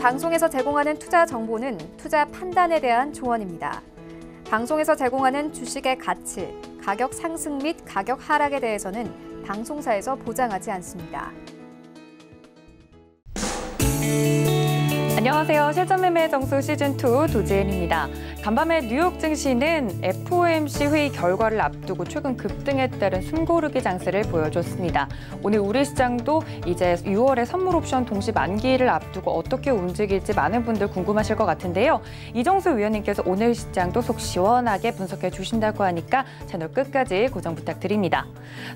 방송에서 제공하는 투자 정보는 투자 판단에 대한 조언입니다. 방송에서 제공하는 주식의 가치, 가격 상승 및 가격 하락에 대해서는 방송사에서 보장하지 않습니다. 안녕하세요. 실전매매 정수 시즌2 도지은입니다. 간밤에 뉴욕 증시는 FOMC 회의 결과를 앞두고 최근 급등에 따른 숨고르기 장세를 보여줬습니다. 오늘 우리 시장도 이제 6월에 선물 옵션 동시 만기를 앞두고 어떻게 움직일지 많은 분들 궁금하실 것 같은데요. 이정수 위원님께서 오늘 시장도 속 시원하게 분석해 주신다고 하니까 채널 끝까지 고정 부탁드립니다.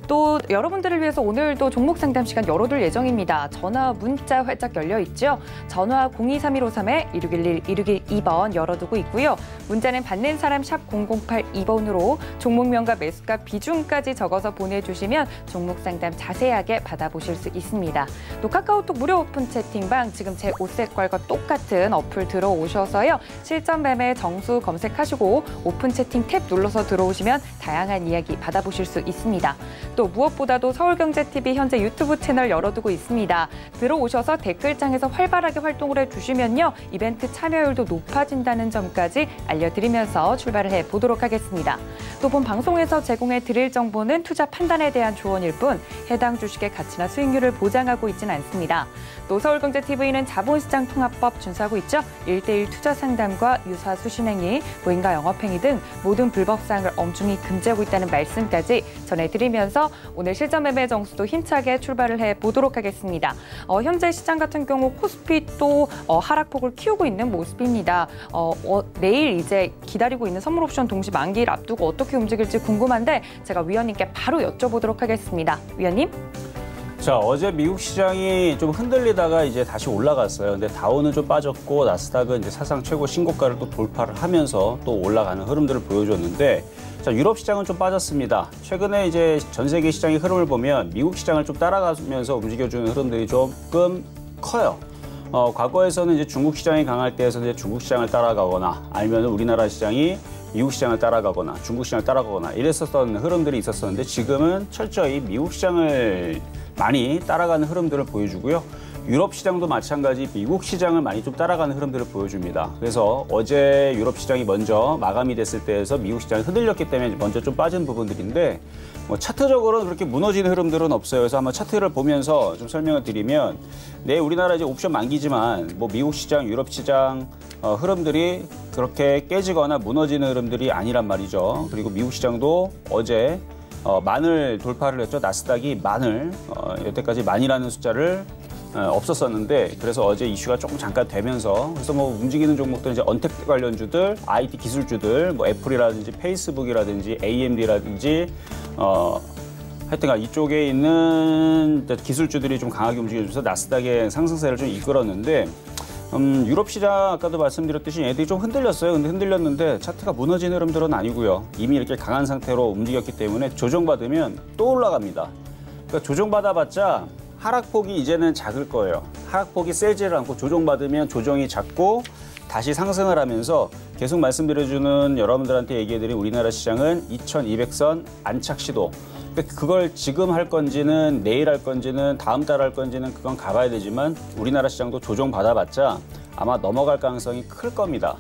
또 여러분들을 위해서 오늘도 종목 상담 시간 열어둘 예정입니다. 전화, 문자 활짝 열려 있죠. 전화 023153-1611-1612번 열어두고 있고요. 문자는 받는 사람 샵 0082번으로 종목명과 매수가 비중까지 적어서 보내주시면 종목 상담 자세하게 받아보실 수 있습니다. 또 카카오톡 무료 오픈 채팅방 지금 제 옷 색깔과 똑같은 어플 들어오셔서요. 실전 매매 정수 검색하시고 오픈 채팅 탭 눌러서 들어오시면 다양한 이야기 받아보실 수 있습니다. 또 무엇보다도 서울경제TV 현재 유튜브 채널 열어두고 있습니다. 들어오셔서 댓글창에서 활발하게 활동을 해주시면요. 이벤트 참여율도 높아진다는 점까지 알려드리면서 출발을 해보도록 하겠습니다. 또 본 방송에서 제공해 드릴 정보는 투자 판단에 대한 조언일 뿐 해당 주식의 가치나 수익률을 보장하고 있지는 않습니다. 또 서울경제TV는 자본시장 통합법 준수하고 있죠. 1:1 투자 상담과 유사 수신행위, 모임과 영업행위 등 모든 불법사항을 엄중히 금지하고 있다는 말씀까지 전해드리면서 오늘 실전 매매 정수도 힘차게 출발을 해보도록 하겠습니다. 현재 시장 같은 경우 코스피 또 하락폭을 키우고 있는 모습입니다. 내일 이제 기다리고 있는 선물 옵션 동시 만기를 앞두고 어떻게 움직일지 궁금한데 제가 위원님께 바로 여쭤보도록 하겠습니다. 위원님? 자, 어제 미국 시장이 좀 흔들리다가 이제 다시 올라갔어요. 근데 다우는 좀 빠졌고 나스닥은 이제 사상 최고 신고가를 또 돌파를 하면서 또 올라가는 흐름들을 보여줬는데 자, 유럽 시장은 좀 빠졌습니다. 최근에 이제 전 세계 시장의 흐름을 보면 미국 시장을 좀 따라가면서 움직여주는 흐름들이 조금 커요. 과거에서는 이제 중국 시장이 강할 때에서는 이제 중국 시장을 따라가거나 아니면 우리나라 시장이 미국 시장을 따라가거나 중국 시장을 따라가거나 이랬었던 흐름들이 있었었는데 지금은 철저히 미국 시장을 많이 따라가는 흐름들을 보여주고요. 유럽 시장도 마찬가지 미국 시장을 많이 좀 따라가는 흐름들을 보여줍니다. 그래서 어제 유럽 시장이 먼저 마감이 됐을 때에서 미국 시장이 흔들렸기 때문에 먼저 좀 빠진 부분들인데 뭐 차트적으로는 그렇게 무너지는 흐름들은 없어요. 그래서 한번 차트를 보면서 좀 설명을 드리면 네, 우리나라 이제 옵션 만기지만 뭐 미국 시장, 유럽 시장 흐름들이 그렇게 깨지거나 무너지는 흐름들이 아니란 말이죠. 그리고 미국 시장도 어제 만을 돌파를 했죠. 나스닥이 만을 여태까지 만이라는 숫자를 없었었는데 그래서 어제 이슈가 조금 잠깐 되면서 그래서 뭐 움직이는 종목들 이제 언택트 관련주들, IT 기술주들, 뭐 애플이라든지 페이스북이라든지 AMD라든지 하여튼간 이쪽에 있는 기술주들이 좀 강하게 움직여줘서 나스닥의 상승세를 좀 이끌었는데 유럽 시장 아까도 말씀드렸듯이 얘들이 좀 흔들렸어요. 근데 흔들렸는데 차트가 무너진 흐름들은 아니고요. 이미 이렇게 강한 상태로 움직였기 때문에 조정받으면 또 올라갑니다. 그러니까 조정받아봤자 하락폭이 이제는 작을 거예요. 하락폭이 세지를 않고 조정받으면 조정이 작고 다시 상승을 하면서 계속 말씀드려주는 여러분들한테 얘기해드린 우리나라 시장은 2200선 안착 시도. 그걸 지금 할 건지는 내일 할 건지는 다음 달 할 건지는 그건 가봐야 되지만 우리나라 시장도 조정받아봤자 아마 넘어갈 가능성이 클 겁니다.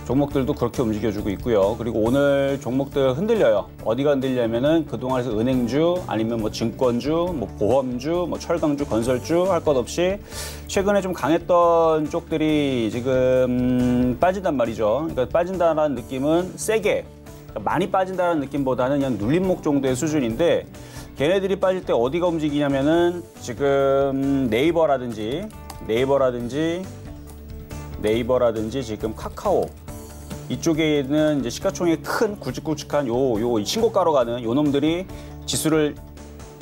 종목들도 그렇게 움직여주고 있고요. 그리고 오늘 종목들 흔들려요. 어디가 흔들려면은 그동안에서 은행주, 아니면 뭐 증권주, 뭐 보험주, 뭐 철강주, 건설주 할 것 없이 최근에 좀 강했던 쪽들이 지금 빠진단 말이죠. 그러니까 빠진다는 느낌은 세게, 많이 빠진다는 느낌보다는 그냥 눌림목 정도의 수준인데 걔네들이 빠질 때 어디가 움직이냐면은 지금 네이버라든지 지금 카카오 이쪽에 있는 이제 시가총액 큰 굵직굵직한 요 신고가로 가는 요 놈들이 지수를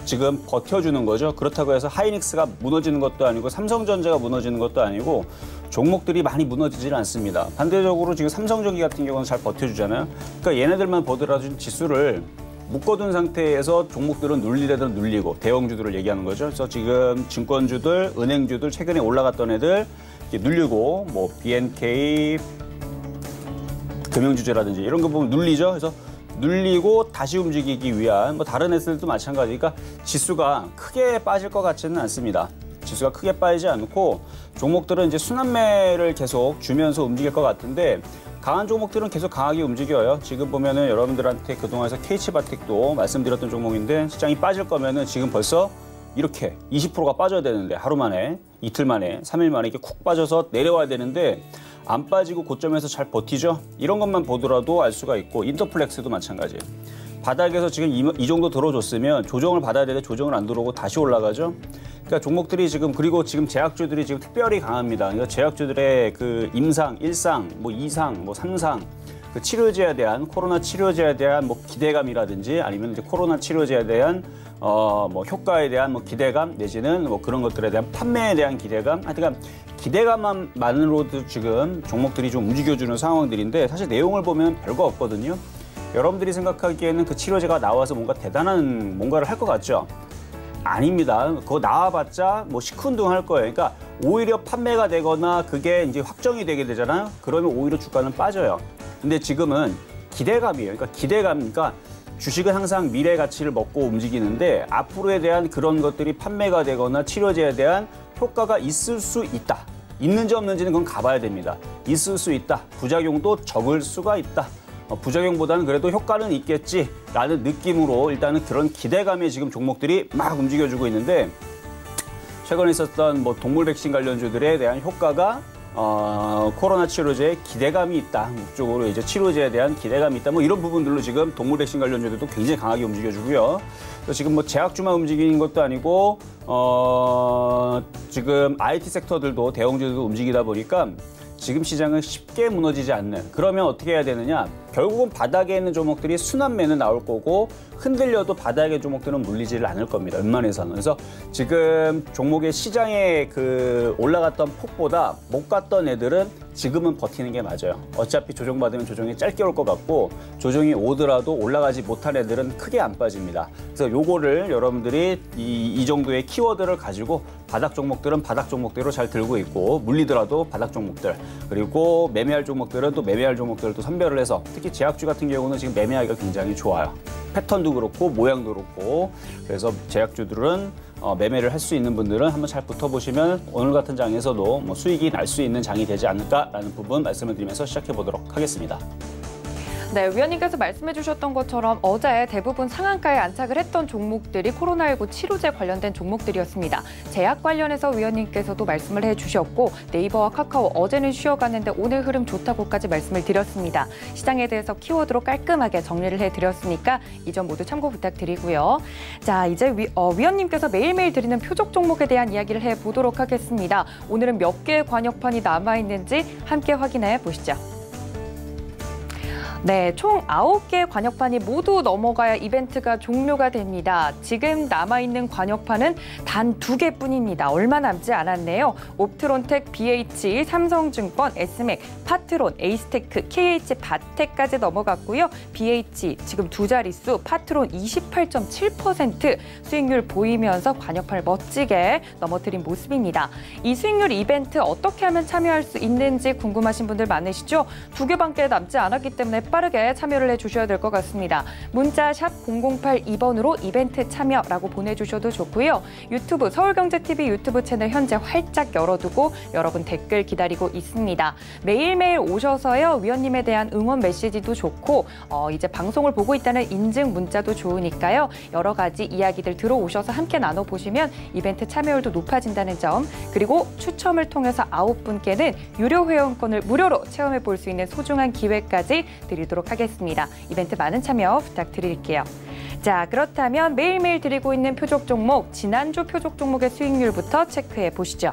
지금 버텨주는 거죠. 그렇다고 해서 하이닉스가 무너지는 것도 아니고 삼성전자가 무너지는 것도 아니고 종목들이 많이 무너지질 않습니다. 반대적으로 지금 삼성전기 같은 경우는 잘 버텨주잖아요. 그러니까 얘네들만 보더라도 지수를 묶어둔 상태에서 종목들은 눌릴 애들은 눌리고 대형주들을 얘기하는 거죠. 그래서 지금 증권주들, 은행주들 최근에 올라갔던 애들 눌리고 뭐 BNK 금융주제라든지 이런 거 보면 눌리죠. 그래서 눌리고 다시 움직이기 위한 뭐 다른 애들도 마찬가지니까 지수가 크게 빠질 것 같지는 않습니다. 지수가 크게 빠지지 않고 종목들은 이제 순환매를 계속 주면서 움직일 것 같은데 강한 종목들은 계속 강하게 움직여요. 지금 보면은 여러분들한테 그동안에서 KH바텍도 말씀드렸던 종목인데 시장이 빠질 거면은 지금 벌써 이렇게 20%가 빠져야 되는데 하루 만에, 이틀 만에, 3일 만에 이렇게 쿡 빠져서 내려와야 되는데 안 빠지고 고점에서 잘 버티죠. 이런 것만 보더라도 알 수가 있고 인터플렉스도 마찬가지예요. 바닥에서 지금 이 정도 들어줬으면 조정을 받아야 되는데 조정을 안 들어오고 다시 올라가죠. 그러니까 종목들이 지금 그리고 지금 제약주들이 지금 특별히 강합니다. 그러니까 제약주들의 그 임상, 1상, 뭐 2상, 뭐 3상 그 치료제에 대한 코로나 치료제에 대한 뭐 기대감이라든지 아니면 이제 코로나 치료제에 대한 뭐 효과에 대한 뭐 기대감 내지는 뭐 그런 것들에 대한 판매에 대한 기대감 하여튼 기대감만으로도 지금 종목들이 좀 움직여주는 상황들인데 사실 내용을 보면 별거 없거든요. 여러분들이 생각하기에는 그 치료제가 나와서 뭔가 대단한 뭔가를 할 것 같죠? 아닙니다. 그거 나와봤자 뭐 시큰둥할 거예요. 그러니까 오히려 판매가 되거나 그게 이제 확정이 되게 되잖아요. 그러면 오히려 주가는 빠져요. 근데 지금은 기대감이에요. 그러니까 기대감이니까 주식은 항상 미래 가치를 먹고 움직이는데 앞으로에 대한 그런 것들이 판매가 되거나 치료제에 대한 효과가 있을 수 있다. 있는지 없는지는 그건 가봐야 됩니다. 있을 수 있다. 부작용도 적을 수가 있다. 부작용보다는 그래도 효과는 있겠지라는 느낌으로 일단은 그런 기대감에 지금 종목들이 막 움직여주고 있는데 최근에 있었던 뭐 동물 백신 관련주들에 대한 효과가 코로나 치료제에 기대감이 있다. 이쪽으로 이제 치료제에 대한 기대감이 있다. 뭐 이런 부분들로 지금 동물 백신 관련주들도 굉장히 강하게 움직여주고요. 그래서 지금 뭐 제약주만 움직이는 것도 아니고 지금 IT 섹터들도 대형주들도 움직이다 보니까 지금 시장은 쉽게 무너지지 않는 그러면 어떻게 해야 되느냐 결국은 바닥에 있는 종목들이 순환매는 나올 거고 흔들려도 바닥의 종목들은 물리지를 않을 겁니다. 웬만해서는. 그래서 지금 종목의 시장에 그 올라갔던 폭보다 못 갔던 애들은 지금은 버티는 게 맞아요. 어차피 조정받으면 조정이 짧게 올 것 같고 조정이 오더라도 올라가지 못한 애들은 크게 안 빠집니다. 그래서 요거를 여러분들이 이 정도의 키워드를 가지고 바닥 종목들은 바닥 종목대로 잘 들고 있고 물리더라도 바닥 종목들 그리고 매매할 종목들은 또 매매할 종목들을 또 선별을 해서 특히 제약주 같은 경우는 지금 매매하기가 굉장히 좋아요. 패턴도 그렇고 모양도 그렇고 그래서 제약주들은 매매를 할 수 있는 분들은 한번 잘 붙어보시면 오늘 같은 장에서도 뭐 수익이 날 수 있는 장이 되지 않을까라는 부분 말씀을 드리면서 시작해 보도록 하겠습니다. 네, 위원님께서 말씀해 주셨던 것처럼 어제 대부분 상한가에 안착을 했던 종목들이 코로나19 치료제 관련된 종목들이었습니다. 제약 관련해서 위원님께서도 말씀을 해주셨고 네이버와 카카오 어제는 쉬어갔는데 오늘 흐름 좋다고까지 말씀을 드렸습니다. 시장에 대해서 키워드로 깔끔하게 정리를 해드렸으니까 이 점 모두 참고 부탁드리고요. 자, 이제 위원님께서 매일매일 드리는 표적 종목에 대한 이야기를 해보도록 하겠습니다. 오늘은 몇 개의 관역판이 남아있는지 함께 확인해 보시죠. 네, 총 9개의 관역판이 모두 넘어가야 이벤트가 종료가 됩니다. 지금 남아있는 관역판은 단 2개뿐입니다. 얼마 남지 않았네요. 옵트론텍, BH, 삼성증권, S맥, 파트론, 에이스테크, KH바텍까지 넘어갔고요. BH 지금 두 자릿수, 파트론 28.7% 수익률 보이면서 관역판을 멋지게 넘어뜨린 모습입니다. 이 수익률 이벤트 어떻게 하면 참여할 수 있는지 궁금하신 분들 많으시죠? 2개밖에 남지 않았기 때문에 빠르게 참여를 해주셔야 될 것 같습니다. 문자 샵 0082번으로 이벤트 참여라고 보내주셔도 좋고요. 유튜브 서울경제TV 유튜브 채널 현재 활짝 열어두고 여러분 댓글 기다리고 있습니다. 매일매일 오셔서요. 위원님에 대한 응원 메시지도 좋고 이제 방송을 보고 있다는 인증 문자도 좋으니까요. 여러 가지 이야기들 들어오셔서 함께 나눠보시면 이벤트 참여율도 높아진다는 점 그리고 추첨을 통해서 9분께는 유료 회원권을 무료로 체험해 볼 수 있는 소중한 기회까지 드리도록 하겠습니다. 이벤트 많은 참여 부탁드릴게요. 자, 그렇다면 매일매일 드리고 있는 표적 종목, 지난주 표적 종목의 수익률부터 체크해 보시죠.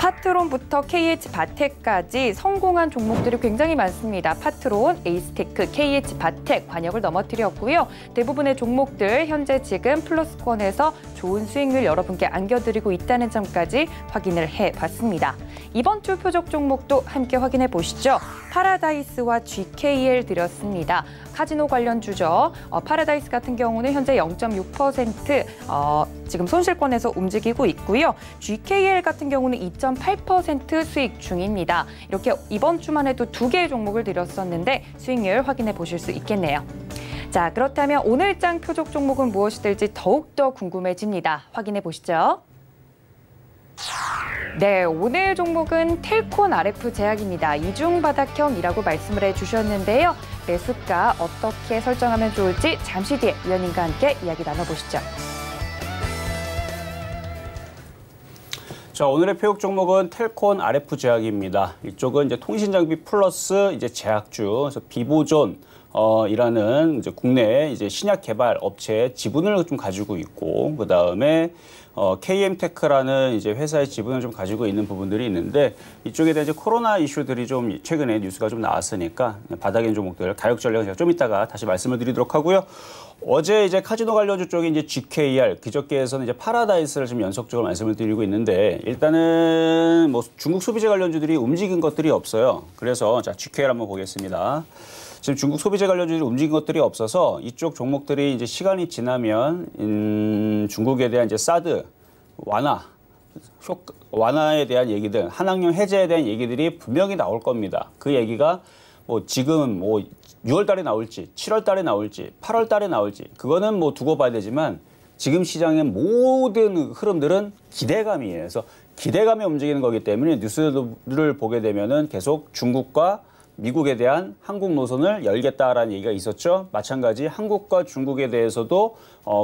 파트론부터 KH바텍까지 성공한 종목들이 굉장히 많습니다. 파트론, 에이스테크, KH바텍 관역을 넘어뜨렸고요. 대부분의 종목들 현재 지금 플러스권에서 좋은 수익률 여러분께 안겨드리고 있다는 점까지 확인을 해봤습니다. 이번 주 표적 종목도 함께 확인해 보시죠. 파라다이스와 GKL 드렸습니다. 카지노 관련주죠. 파라다이스 같은 경우는 현재 0.6% 지금 손실권에서 움직이고 있고요. GKL 같은 경우는 2.8% 수익 중입니다. 이렇게 이번 주만 해도 2개의 종목을 드렸었는데 수익률 확인해 보실 수 있겠네요. 자, 그렇다면 오늘 장 표적 종목은 무엇이 될지 더욱더 궁금해집니다. 확인해 보시죠. 네, 오늘 종목은 텔콘 RF 제약입니다. 이중 바닥형이라고 말씀을 해주셨는데요. 매수가 어떻게 설정하면 좋을지 잠시 뒤에 위원님과 함께 이야기 나눠보시죠. 자, 오늘의 페옥 종목은 텔콘 RF 제약입니다. 이쪽은 이제 통신 장비 플러스 이제 제약주, 그래서 비보존 이라는 이제 국내 이제 신약 개발 업체의 지분을 좀 가지고 있고, 그 다음에 KM테크라는 이제 회사의 지분을 좀 가지고 있는 부분들이 있는데, 이쪽에 대한 이제 코로나 이슈들이 좀 최근에 뉴스가 좀 나왔으니까 바닥인 종목들 가격 전략은 제가 좀 이따가 다시 말씀을 드리도록 하고요. 어제 이제 카지노 관련주 쪽에 이제 GKR, 그저께에서는 이제 파라다이스를 좀 연속적으로 말씀을 드리고 있는데, 일단은 뭐 중국 소비재 관련주들이 움직인 것들이 없어요. 그래서 자, GKR 한번 보겠습니다. 지금 중국 소비재 관련주들이 움직인 것들이 없어서 이쪽 종목들이 이제 시간이 지나면 중국에 대한 이제 사드 완화에 대한 얘기들, 한학령 해제에 대한 얘기들이 분명히 나올 겁니다. 그 얘기가 뭐 지금 뭐 6월 달에 나올지, 7월 달에 나올지, 8월 달에 나올지, 그거는 뭐 두고 봐야 되지만 지금 시장의 모든 흐름들은 기대감이에요. 그래서 기대감에 움직이는 거기 때문에 뉴스를 보게 되면은 계속 중국과 미국에 대한 한국 노선을 열겠다라는 얘기가 있었죠. 마찬가지 한국과 중국에 대해서도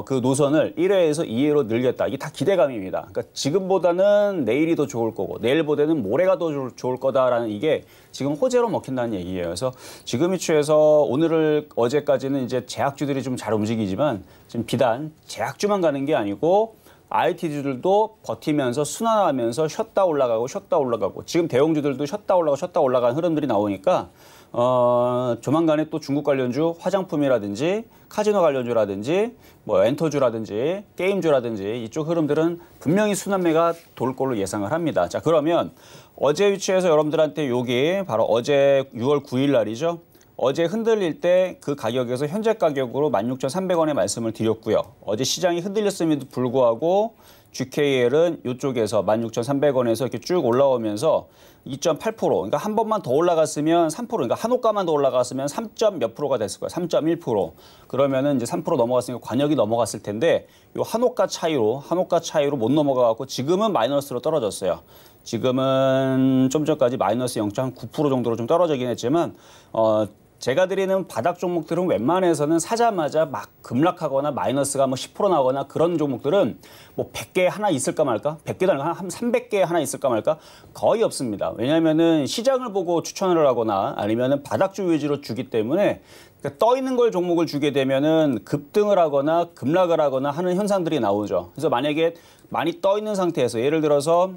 그 노선을 1회에서 2회로 늘겠다. 이게 다 기대감입니다. 그러니까 지금보다는 내일이 더 좋을 거고 내일보다는 모레가 더 좋을 거다라는 이게 지금 호재로 먹힌다는 얘기예요. 그래서 지금 위치에서 오늘을 어제까지는 이제 제약주들이 좀 잘 움직이지만 지금 비단 제약주만 가는 게 아니고 IT주들도 버티면서 순환하면서 쉬었다 올라가고 지금 대형주들도 쉬었다 올라가는 흐름들이 나오니까 조만간에 또 중국 관련주 화장품이라든지 카지노 관련주라든지 뭐 엔터주라든지 게임주라든지 이쪽 흐름들은 분명히 순환매가 돌 걸로 예상을 합니다. 자, 그러면 어제 위치에서 여러분들한테 여기 바로 어제 6월 9일 날이죠. 어제 흔들릴 때 그 가격에서 현재 가격으로 16,300원에 말씀을 드렸고요. 어제 시장이 흔들렸음에도 불구하고 GKL은 이쪽에서 16,300원에서 이렇게 쭉 올라오면서 2.8%, 그러니까 한 번만 더 올라갔으면 3%, 그러니까 한 호가만 더 올라갔으면 3. 몇 프로가 됐을 거예요. 3.1%. 그러면은 이제 3% 넘어갔으니까 관역이 넘어갔을 텐데 이 한 호가 차이로 못 넘어가고 지금은 마이너스로 떨어졌어요. 지금은 좀 전까지 마이너스 0.9% 정도로 좀 떨어지긴 했지만 제가 드리는 바닥 종목들은 웬만해서는 사자마자 막 급락하거나 마이너스가 뭐 10% 나거나 그런 종목들은 뭐 100개 하나 있을까 말까? 100개도 아니고 한 300개 하나 있을까 말까? 거의 없습니다. 왜냐하면은 시장을 보고 추천을 하거나 아니면은 바닥주 위주로 주기 때문에 그러니까 떠 있는 걸 종목을 주게 되면은 급등을 하거나 급락을 하거나 하는 현상들이 나오죠. 그래서 만약에 많이 떠 있는 상태에서 예를 들어서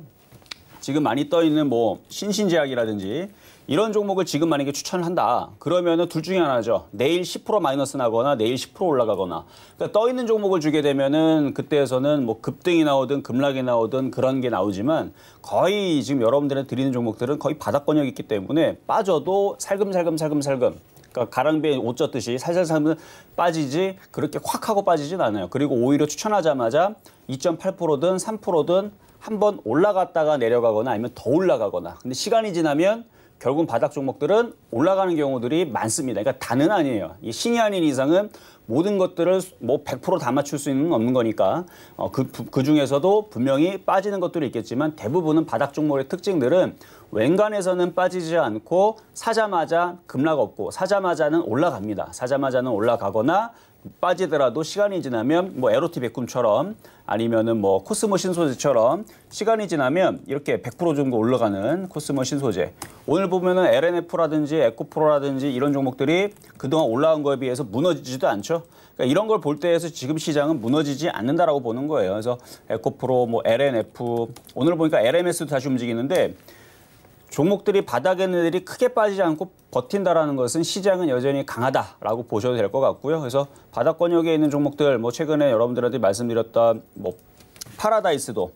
지금 많이 떠 있는 뭐 신신제약이라든지 이런 종목을 지금 만약에 추천을 한다. 그러면은 둘 중에 하나죠. 내일 10% 마이너스 나거나 내일 10% 올라가거나. 그러니까 떠 있는 종목을 주게 되면은 그때에서는 뭐 급등이 나오든 급락이 나오든 그런 게 나오지만 거의 지금 여러분들한테 드리는 종목들은 거의 바닥권역이 있기 때문에 빠져도 살금살금. 그러니까 가랑비에 옷 젖듯이 살살살 빠지지 그렇게 확 하고 빠지진 않아요. 그리고 오히려 추천하자마자 2.8%든 3%든 한번 올라갔다가 내려가거나 아니면 더 올라가거나. 근데 시간이 지나면 결국은 바닥 종목들은 올라가는 경우들이 많습니다. 그러니까 다는 아니에요. 이 신이 아닌 이상은 모든 것들을 뭐 100% 다 맞출 수는 없는 거니까 그 중에서도 분명히 빠지는 것들이 있겠지만 대부분은 바닥 종목의 특징들은 웬간에서는 빠지지 않고 사자마자 급락 없고 사자마자는 올라갑니다. 사자마자는 올라가거나 빠지더라도 시간이 지나면 뭐 에로티 백금처럼 아니면은 뭐 코스모 신소재처럼 시간이 지나면 이렇게 100% 정도 올라가는 코스모 신소재. 오늘 보면은 LNF라든지 에코프로라든지 이런 종목들이 그동안 올라온 거에 비해서 무너지지도 않죠. 그러니까 이런 걸 볼 때에서 지금 시장은 무너지지 않는다라고 보는 거예요. 그래서 에코프로, 뭐 LNF, 오늘 보니까 LMS도 다시 움직이는데 종목들이 바닥에 있는 애들이 크게 빠지지 않고 버틴다라는 것은 시장은 여전히 강하다라고 보셔도 될 것 같고요. 그래서 바닥권역에 있는 종목들, 뭐 최근에 여러분들한테 말씀드렸던 뭐 파라다이스도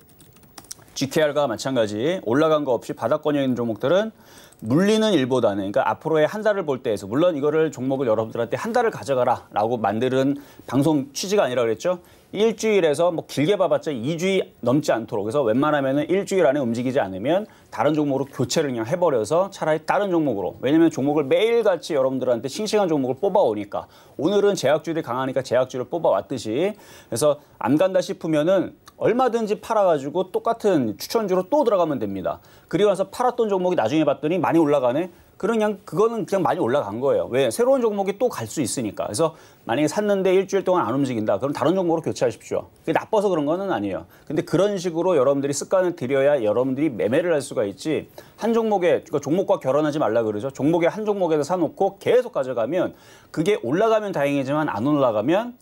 GKR과 마찬가지 올라간 거 없이 바닥권역에 있는 종목들은 물리는 일보다는 그러니까 앞으로의 한 달을 볼 때에서 물론 이거를 종목을 여러분들한테 한 달을 가져가라라고 만드는 방송 취지가 아니라 그랬죠. 일주일에서 뭐 길게 봐봤자 2주일 넘지 않도록 그래서 웬만하면은 일주일 안에 움직이지 않으면 다른 종목으로 교체를 그냥 해버려서 차라리 다른 종목으로 왜냐면 종목을 매일같이 여러분들한테 싱싱한 종목을 뽑아오니까 오늘은 제약주들이 강하니까 제약주를 뽑아왔듯이 그래서 안 간다 싶으면은 얼마든지 팔아가지고 똑같은 추천주로 또 들어가면 됩니다. 그리고 나서 팔았던 종목이 나중에 봤더니 많이 올라가네. 그냥 그거는 그냥 많이 올라간 거예요. 왜? 새로운 종목이 또 갈 수 있으니까. 그래서 만약에 샀는데 일주일 동안 안 움직인다. 그럼 다른 종목으로 교체하십시오. 그게 나빠서 그런 거는 아니에요. 근데 그런 식으로 여러분들이 습관을 들여야 여러분들이 매매를 할 수가 있지. 한 종목에 그러니까 종목과 결혼하지 말라 그러죠. 종목에 한 종목에서 사놓고 계속 가져가면 그게 올라가면 다행이지만 안 올라가면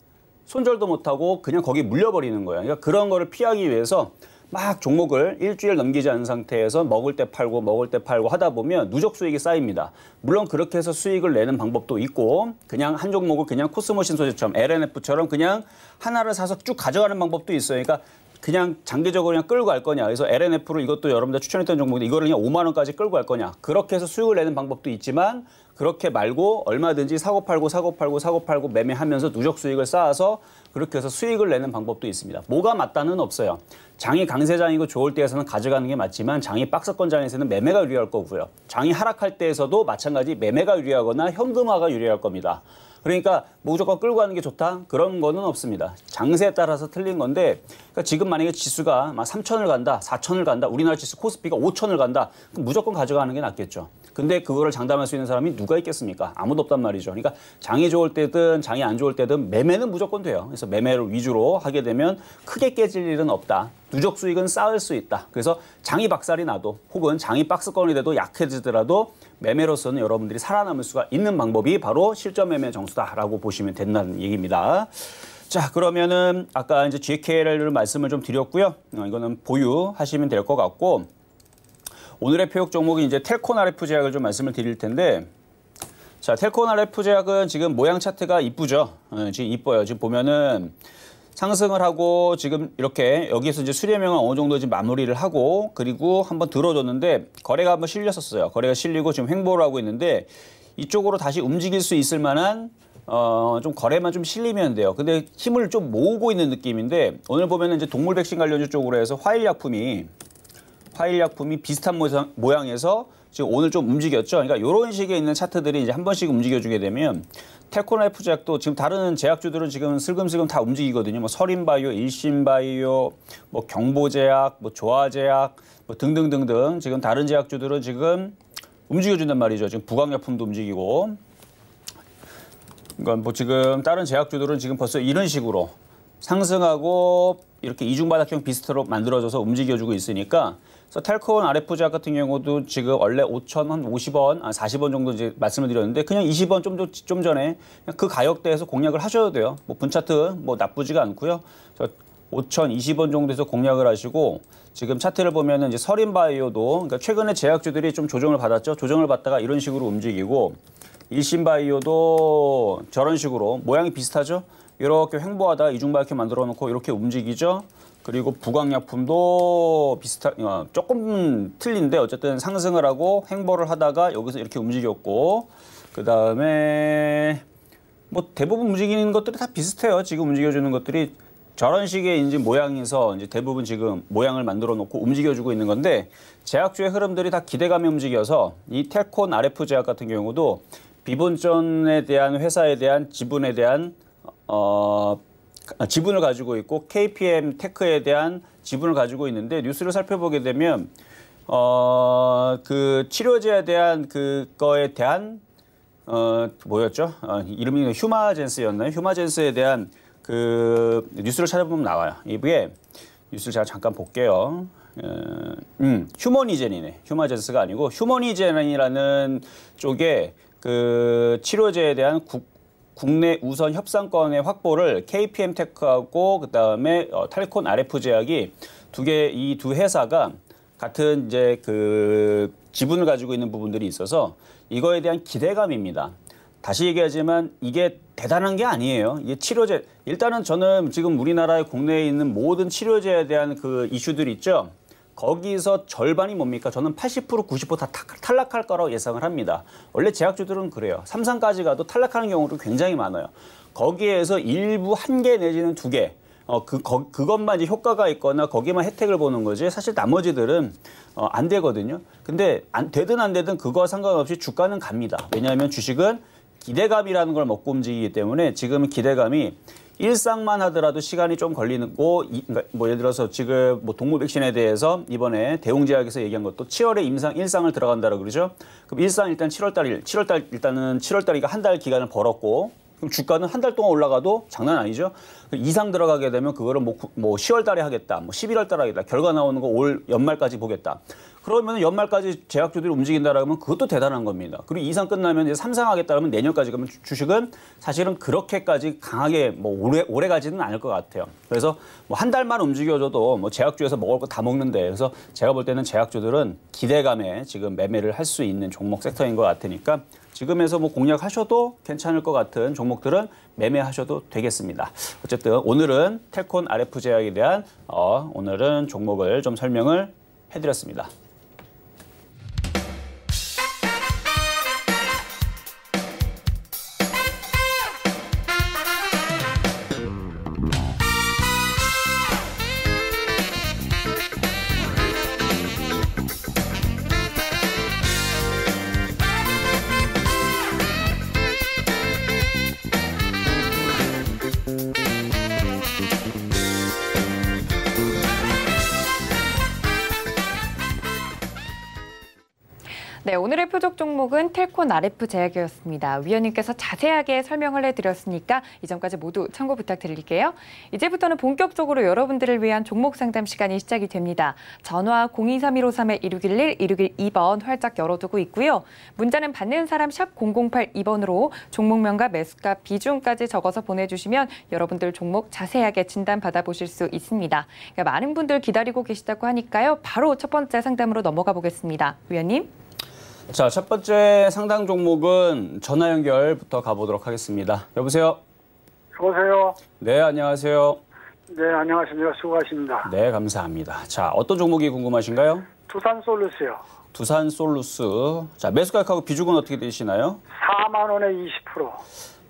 손절도 못하고 그냥 거기 물려버리는 거예요. 그러니까 그런 거를 피하기 위해서 막 종목을 일주일 넘기지 않은 상태에서 먹을 때 팔고 하다 보면 누적 수익이 쌓입니다. 물론 그렇게 해서 수익을 내는 방법도 있고 그냥 한 종목을 그냥 코스모신소재처럼 LNF처럼 그냥 하나를 사서 쭉 가져가는 방법도 있어요. 그러니까 그냥 장기적으로 그냥 끌고 갈 거냐. 그래서 LNF를 이것도 여러분들 추천했던 종목인데 이거를 그냥 5만 원까지 끌고 갈 거냐. 그렇게 해서 수익을 내는 방법도 있지만 그렇게 말고 얼마든지 사고 팔고 매매하면서 누적 수익을 쌓아서 그렇게 해서 수익을 내는 방법도 있습니다. 뭐가 맞다는 없어요. 장이 강세장이고 좋을 때에서는 가져가는 게 맞지만 장이 박스권장에서는 매매가 유리할 거고요. 장이 하락할 때에서도 마찬가지 매매가 유리하거나 현금화가 유리할 겁니다. 그러니까 무조건 끌고 가는 게 좋다? 그런 거는 없습니다. 장세에 따라서 틀린 건데 그러니까 지금 만약에 지수가 막 3천을 간다, 4천을 간다, 우리나라 지수 코스피가 5천을 간다. 그럼 무조건 가져가는 게 낫겠죠. 근데 그거를 장담할 수 있는 사람이 누가 있겠습니까? 아무도 없단 말이죠. 그러니까 장이 좋을 때든 장이 안 좋을 때든 매매는 무조건 돼요. 그래서 매매를 위주로 하게 되면 크게 깨질 일은 없다. 누적 수익은 쌓을 수 있다. 그래서 장이 박살이 나도 혹은 장이 박스권이 돼도 약해지더라도 매매로서는 여러분들이 살아남을 수가 있는 방법이 바로 실전 매매 정수다라고 보시면 된다는 얘기입니다. 자, 그러면은 아까 이제 GK를 말씀을 좀 드렸고요. 이거는 보유하시면 될 것 같고 오늘의 표역 종목이 이제 텔콘 RF 제약을 좀 말씀을 드릴 텐데 자, 텔콘 RF 제약은 지금 모양 차트가 이쁘죠. 지금 이뻐요. 지금 보면은 상승을 하고 지금 이렇게 여기에서 이제 수렴형을 어느 정도 지금 마무리를 하고 그리고 한번 들어줬는데 거래가 한번 실렸었어요. 거래가 실리고 지금 횡보를 하고 있는데 이쪽으로 다시 움직일 수 있을 만한 좀 거래만 좀 실리면 돼요. 근데 힘을 좀 모으고 있는 느낌인데 오늘 보면은 이제 동물 백신 관련주 쪽으로 해서 화일 약품이 비슷한 모양에서 지금 오늘 좀 움직였죠. 그러니까 이런 식의 있는 차트들이 이제 한 번씩 움직여주게 되면 텔콘 RF 제약도 지금 다른 제약주들은 지금 슬금슬금 다 움직이거든요. 뭐 서린바이오, 일신바이오, 뭐 경보제약, 뭐 조화제약, 뭐 등등등등 지금 다른 제약주들은 지금 움직여준단 말이죠. 지금 부강약품도 움직이고. 그러니까 뭐 지금 다른 제약주들은 지금 벌써 이런 식으로 상승하고 이렇게 이중바닥형 비슷하게 만들어져서 움직여주고 있으니까 그래서 텔콘 RF 제약 같은 경우도 지금 원래 5,050원, 40원 정도 이제 말씀을 드렸는데 그냥 20원 좀 전에 그냥 그 가격대에서 공략을 하셔도 돼요. 뭐 분차트 뭐 나쁘지가 않고요. 5,020원 정도에서 공략을 하시고 지금 차트를 보면은 이제 서린바이오도 그러니까 최근에 제약주들이 좀 조정을 받았죠. 조정을 받다가 이런 식으로 움직이고 일신바이오도 저런 식으로 모양이 비슷하죠. 이렇게 횡보하다 이중바닥형 만들어 놓고 이렇게 움직이죠. 그리고 부강약품도 조금 틀린데 어쨌든 상승을 하고 횡보를 하다가 여기서 이렇게 움직였고 그 다음에 뭐 대부분 움직이는 것들이 다 비슷해요. 지금 움직여주는 것들이 저런 식의 이제 모양에서 이제 대부분 지금 모양을 만들어 놓고 움직여주고 있는 건데 제약주의 흐름들이 다 기대감에 움직여서 이 텔콘 RF 제약 같은 경우도 비본전에 대한 회사에 대한 지분에 대한 지분을 가지고 있고 KPM 테크에 대한 지분을 가지고 있는데 뉴스를 살펴보게 되면 그 치료제에 대한 그거에 대한 뭐였죠? 이름이 휴마젠스였나요? 휴마젠스에 대한 그 뉴스를 찾아보면 나와요. 이게 뉴스를 제가 잠깐 볼게요. 휴머니젠이네. 휴마젠스가 아니고 휴머니젠이라는 쪽에 그 치료제에 대한 국내 우선 협상권의 확보를 KPM 테크하고 그다음에 텔콘 RF 제약이 이 두 회사가 같은 이제 그 지분을 가지고 있는 부분들이 있어서 이거에 대한 기대감입니다. 다시 얘기하지만 이게 대단한 게 아니에요. 이게 치료제 일단은 저는 지금 우리나라의 국내에 있는 모든 치료제에 대한 그 이슈들이 있죠. 거기서 절반이 뭡니까? 저는 80% 90% 다 탈락할 거라고 예상을 합니다. 원래 제약주들은 그래요. 3상까지 가도 탈락하는 경우도 굉장히 많아요. 거기에서 일부 1개 내지는 2개 그것만 이제 효과가 있거나 거기만 혜택을 보는 거지 사실 나머지들은 안 되거든요. 근데 되든 안 되든 그거와 상관없이 주가는 갑니다. 왜냐하면 주식은 기대감이라는 걸 먹고 움직이기 때문에 지금 기대감이 일상만 하더라도 시간이 좀 걸리는 거, 그러니까 뭐 예를 들어서 지금 뭐 동물 백신에 대해서 이번에 대웅제약에서 얘기한 것도 7월에 일상을 들어간다고 그러죠. 그럼 일단 7월달 일단은 7월달이니까 한 달 기간을 벌었고 그럼 주가는 한 달 동안 올라가도 장난 아니죠. 이상 들어가게 되면 그거를 뭐 10월 달에 하겠다, 뭐 11월 달에 하겠다, 결과 나오는 거 올 연말까지 보겠다. 그러면 연말까지 제약주들이 움직인다라면 그것도 대단한 겁니다. 그리고 이상 끝나면 이제 삼상하겠다면 내년까지 가면 주식은 사실은 그렇게까지 강하게 뭐 오래 가지는 않을 것 같아요. 그래서 뭐 한 달만 움직여줘도 뭐 제약주에서 먹을 거 다 먹는데 그래서 제가 볼 때는 제약주들은 기대감에 지금 매매를 할 수 있는 종목 섹터인 것 같으니까 지금에서 뭐 공략하셔도 괜찮을 것 같은 종목들은 매매하셔도 되겠습니다. 어쨌든 오늘은 텔콘 RF 제약에 대한 오늘은 종목을 좀 설명을 해드렸습니다. 네, 오늘의 표적 종목은 텔콘 RF 제약이었습니다. 위원님께서 자세하게 설명을 해드렸으니까 이 점까지 모두 참고 부탁드릴게요. 이제부터는 본격적으로 여러분들을 위한 종목 상담 시간이 시작이 됩니다. 전화 023153-1611, 1612번 활짝 열어두고 있고요. 문자는 받는 사람 샵 0082번으로 종목명과 매수가 비중까지 적어서 보내주시면 여러분들 종목 자세하게 진단 받아보실 수 있습니다. 그러니까 많은 분들 기다리고 계시다고 하니까요. 바로 첫 번째 상담으로 넘어가 보겠습니다. 위원님. 자, 첫 번째 상담 종목은 전화 연결부터 가보도록 하겠습니다. 여보세요? 여보세요? 네, 안녕하세요. 네, 안녕하십니까. 수고하십니다. 네, 감사합니다. 자, 어떤 종목이 궁금하신가요? 두산솔루스요. 두산솔루스. 자, 매수가격하고 비중은 어떻게 되시나요? 4만 원에 20%.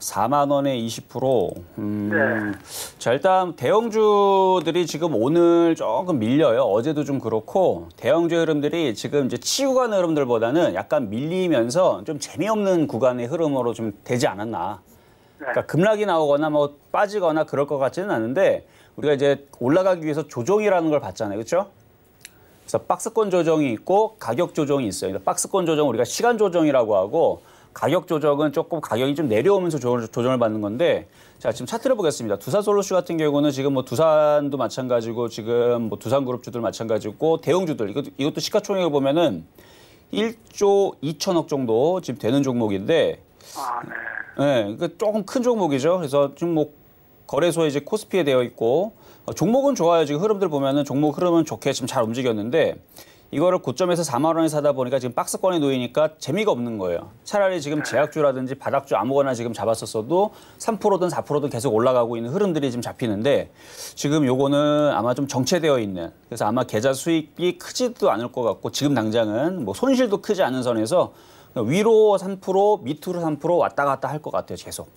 4만 원에 20%. 네. 자, 일단 대형주들이 지금 오늘 조금 밀려요. 어제도 좀 그렇고 대형주 흐름들이 지금 이제 치고 가는 흐름들보다는 약간 밀리면서 좀 재미없는 구간의 흐름으로 좀 되지 않았나. 그러니까 급락이 나오거나 뭐 빠지거나 그럴 것 같지는 않은데 우리가 이제 올라가기 위해서 조정이라는 걸 봤잖아요. 그렇죠? 그래서 박스권 조정이 있고 가격 조정이 있어요. 박스권 조정 우리가 시간 조정이라고 하고 가격 조정은 조금 가격이 좀 내려오면서 조정을 받는 건데 자, 지금 차트를 보겠습니다. 두산솔루스 같은 경우는 지금 뭐 두산도 마찬가지고 지금 뭐 두산그룹주들 마찬가지고 대형주들 이것도 시가총액을 보면은 1조 2천억 정도 지금 되는 종목인데 아, 네. 네, 그러니까 조금 큰 종목이죠. 그래서 지금 뭐 거래소에 이제 코스피에 되어 있고 종목은 좋아요. 지금 흐름들 보면은 종목 흐름은 좋게 지금 잘 움직였는데 이거를 고점에서 4만 원에 사다 보니까 지금 박스권에 놓이니까 재미가 없는 거예요. 차라리 지금 제약주라든지 바닥주 아무거나 지금 잡았었어도 3%든 4%든 계속 올라가고 있는 흐름들이 지금 잡히는데 지금 요거는 아마 좀 정체되어 있는 그래서 아마 계좌 수익이 크지도 않을 것 같고 지금 당장은 뭐 손실도 크지 않은 선에서 위로 3% 밑으로 3% 왔다 갔다 할 것 같아요. 계속.